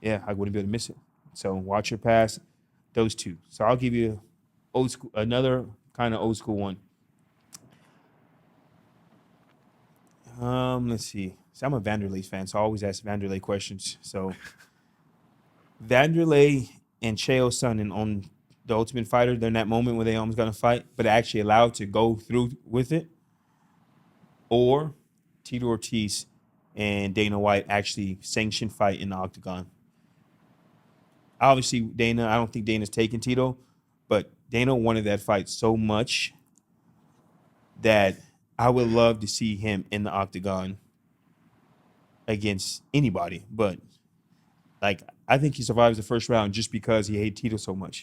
S9: Yeah, I wouldn't be able to miss it. So watch your pass, those two. So I'll give you another kind of old school one. Let's see. So I'm a Vanderlei fan, so I always ask Vanderlei questions. So Vanderlei and Chael Sonnen on the Ultimate Fighter, they're in that moment where they almost gonna fight, but actually allowed to go through with it. Or Tito Ortiz and Dana White actually sanctioned fight in the octagon. Obviously, Dana, I don't think Dana's taking Tito, but Dana wanted that fight so much that I would love to see him in the octagon against anybody. But like, I think he survives the first round just because he hated Tito so much.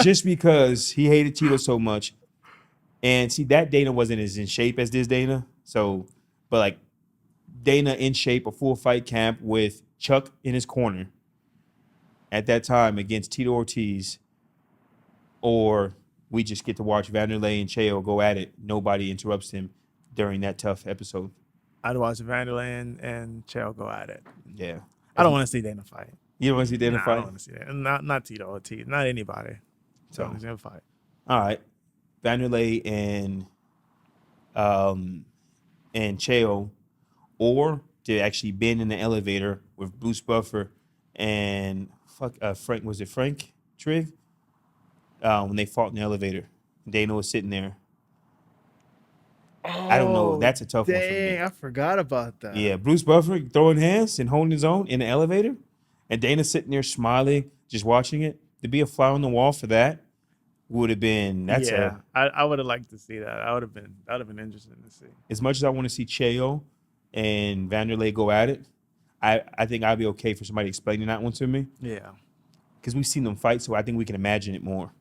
S9: Just because he hated Tito so much. And see, that Dana wasn't as in shape as this Dana. So, but like Dana in shape, a full fight camp with Chuck in his corner at that time against Tito Ortiz, or we just get to watch Vanderlei and Chael go at it. Nobody interrupts him during that tough episode.
S10: I'd watch Vanderlei and Chael go at it.
S9: Yeah.
S10: I don't want to see Dana fight.
S9: You don't want to see Dana
S10: I
S9: fight?
S10: don't want to see that. Not Tito Ortiz. Not anybody.
S9: So,
S10: He's gonna fight.
S9: All right. Vanderlei and Chael, or to actually been in the elevator with Bruce Buffer and Frank, was it Frank Trigg? When they fought in the elevator. Dana was sitting there. I don't know. That's a tough one for me.
S10: I forgot about that.
S9: Yeah, Bruce Buffer throwing hands and holding his own in the elevator, and Dana sitting there smiling, just watching it. To be a fly on the wall for that would have been.
S10: I would have liked to see that. That would have been interesting to see.
S9: As much as I want to see Chael and Vanderlei go at it, I think I'd be okay for somebody explaining that one to me.
S10: Yeah,
S9: because we've seen them fight, so I think we can imagine it more.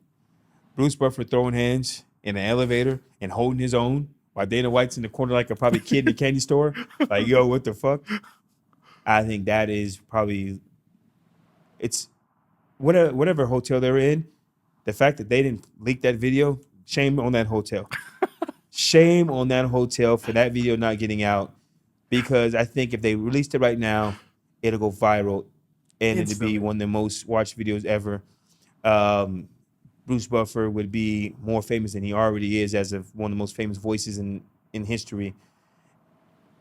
S9: Bruce Buffer throwing hands in an elevator and holding his own while Dana White's in the corner like a probably kid in the candy store. Like, yo, what the fuck? I think that is probably, it's whatever hotel they're in, the fact that they didn't leak that video, shame on that hotel. Shame on that hotel for that video not getting out, because I think if they released it right now, it'll go viral and it'll be one of the most watched videos ever. Bruce Buffer would be more famous than he already is as of one of the most famous voices in history.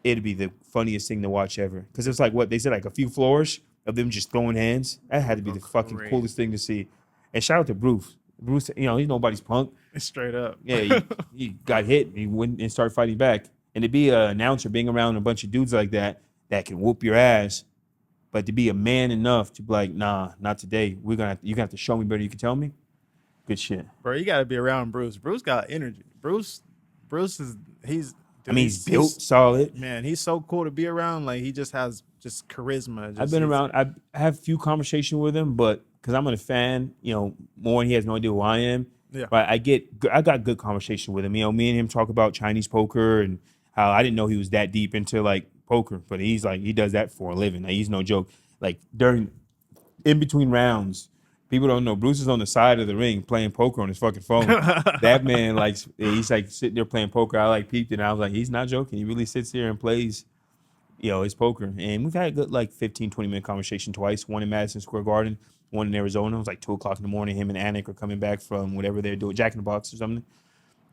S9: It'd be the funniest thing to watch ever. Because it's like, what, they said like a few floors of them just throwing hands. That had to be the fucking coolest thing to see. And shout out to Bruce. Bruce, you know, he's nobody's punk.
S10: Straight up.
S9: Yeah, he got hit. He went and started fighting back. And to be an announcer, being around a bunch of dudes like that can whoop your ass, but to be a man enough to be like, nah, not today. You're gonna have to show me better than you can tell me. Good shit.
S10: Bro, you got to be around Bruce. Bruce got energy. Bruce is, he's
S9: built solid.
S10: Man, he's so cool to be around. Like, he just has just charisma.
S9: I've been around. I have a few conversations with him, but because I'm a fan, you know, more, and he has no idea who I am.
S10: Yeah.
S9: But I got good conversation with him. You know, me and him talk about Chinese poker and how I didn't know he was that deep into like poker, but he's like, he does that for a living. Like, he's no joke. Like, in between rounds, people don't know Bruce is on the side of the ring playing poker on his fucking phone. That man, like, he's like sitting there playing poker. I like peeped it, and I was like, he's not joking. He really sits here and plays, you know, his poker. And we've had a good like 15, 20-minute conversation twice. One in Madison Square Garden, one in Arizona. It was like 2 o'clock in the morning. Him and Anik are coming back from whatever they're doing, Jack in the Box or something.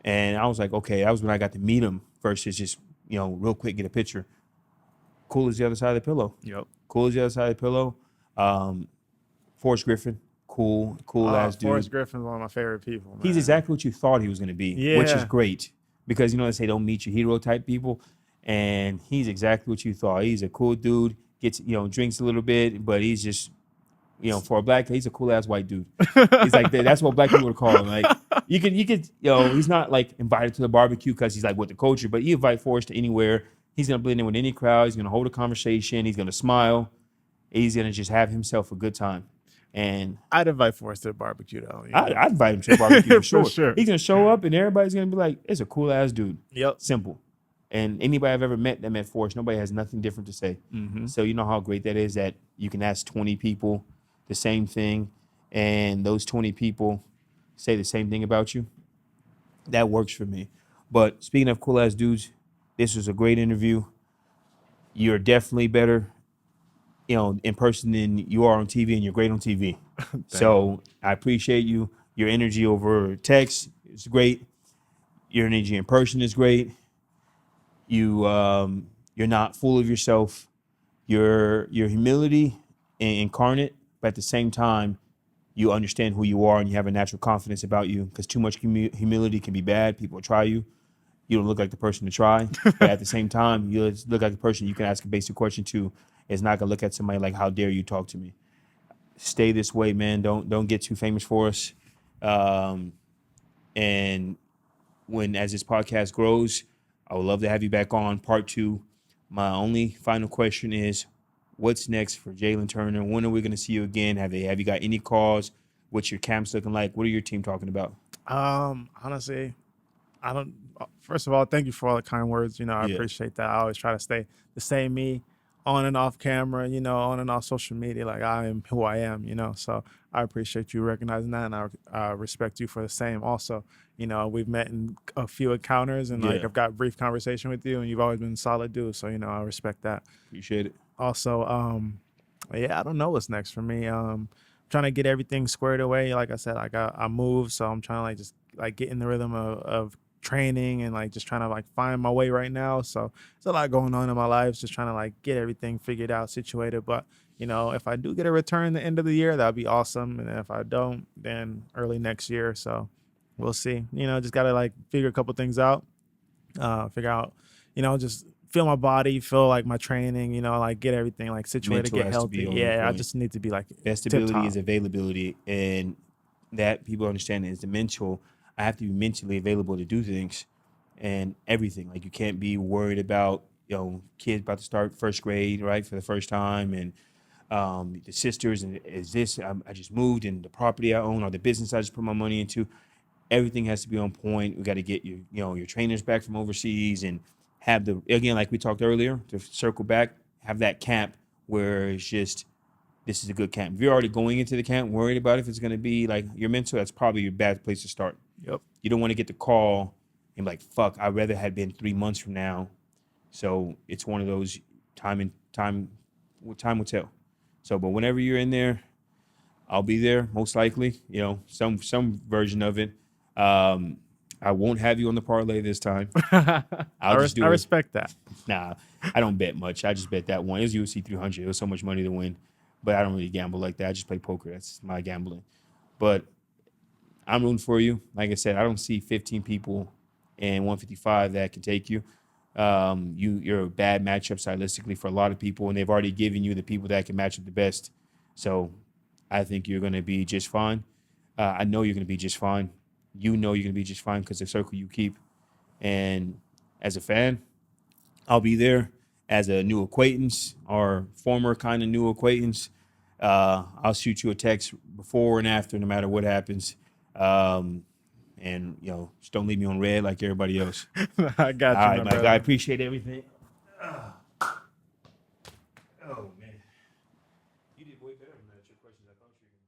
S9: And I was like, okay, that was when I got to meet him versus just, you know, real quick, get a picture. Cool as the other side of the pillow.
S10: Yep.
S9: Cool as the other side of the pillow. Forrest Griffin. Cool ass dude.
S10: Forrest Griffin's one of my favorite people, man.
S9: He's exactly what you thought he was going to be, which is great. Because, you know, they say don't meet your hero type people. And he's exactly what you thought. He's a cool dude, gets, you know, drinks a little bit, but he's just, you know, for a black, he's a cool ass white dude. He's like, that's what black people would call him. Like, you could, you know, he's not like invited to the barbecue because he's like with the culture, but you invite Forrest to anywhere. He's going to blend in with any crowd. He's going to hold a conversation. He's going to smile. He's going to just have himself a good time. And
S10: I'd invite Forrest to the barbecue, though.
S9: I'd invite him to the barbecue for
S10: For sure.
S9: He's going to show up and everybody's going to be like, it's a cool ass dude.
S10: Yep.
S9: Simple. And anybody I've ever met that met Forrest, nobody has nothing different to say.
S10: Mm-hmm.
S9: So you know how great that is that you can ask 20 people the same thing and those 20 people say the same thing about you. That works for me. But speaking of cool ass dudes, this was a great interview. You're definitely better, you know, in person than you are on TV, and you're great on TV. So I appreciate you. Your energy over text is great. Your energy in person is great. You're not full of yourself. Your humility incarnate, but at the same time, you understand who you are and you have a natural confidence about you. Because too much humility can be bad. People will try you. You don't look like the person to try, but at the same time, you look like the person you can ask a basic question to. Is not gonna look at somebody like, "How dare you talk to me?" Stay this way, man. Don't get too famous for us. And as this podcast grows, I would love to have you back on part 2. My only final question is, what's next for Jalin Turner? When are we going to see you again? Have you got any calls? What's your camps looking like? What are your team talking about?
S10: Honestly, I don't. First of all, thank you for all the kind words. I
S9: Yeah.
S10: appreciate that. I always try to stay the same me, on and off camera. On and off social media. Like, I am who I am. So I appreciate you recognizing that, and I respect you for the same. Also, we've met in a few encounters, and like
S9: Yeah.
S10: I've got brief conversation with you, and you've always been a solid dude. So I respect that.
S9: Appreciate it.
S10: Also, yeah, I don't know what's next for me. Trying to get everything squared away. Like I said, like I moved, so I'm trying to like just like get in the rhythm of training and like just trying to like find my way right now. So there's a lot going on in my life, just trying to like get everything figured out, situated. But if I do get a return the end of the year, that'd be awesome. And if I don't, then early next year. So we'll see. Just gotta like figure a couple things out. Figure out, just feel my body, feel like my training, like get everything like situated,
S9: Mental
S10: get
S9: has to be
S10: healthy.
S9: on
S10: Yeah, I
S9: point.
S10: just need to be like
S9: Best
S10: tip
S9: ability
S10: top.
S9: is availability, and that people understand is the mental. I have to be mentally available to do things and everything. Like, you can't be worried about kids about to start first grade, right, for the first time, and the sisters, and is this I just moved, and the property I own or the business I just put my money into. Everything has to be on point. We got to get your trainers back from overseas, and have again, like we talked earlier, to circle back, have that camp where it's just, this is a good camp. If you're already going into the camp worried about if it's going to be like your mental, that's probably your bad place to start.
S10: Yep.
S9: You don't want to get the call and be like, fuck, I'd rather had been 3 months from now. So it's one of those time will tell. So, but whenever you're in there, I'll be there, most likely, some version of it. I won't have you on the parlay this time. I'll just do
S10: I
S9: it.
S10: respect that.
S9: Nah, I don't bet much. I just bet that one. It was UFC 300. It was so much money to win. But I don't really gamble like that. I just play poker. That's my gambling. But I'm rooting for you. Like I said, I don't see 15 people in 155 that can take you. You're a bad matchup stylistically for a lot of people, and they've already given you the people that can match up the best. So I think you're going to be just fine. I know you're going to be just fine. You're going to be just fine because the circle you keep. And as a fan, I'll be there. As a new acquaintance or former kind of new acquaintance, I'll shoot you a text before and after, no matter what happens. And just don't leave me on red like everybody else.
S10: I got you,
S9: All right,
S10: my
S9: Mike.
S10: brother.
S9: I appreciate everything. Oh man, you did way better than that. Your questions, I thought you were gonna.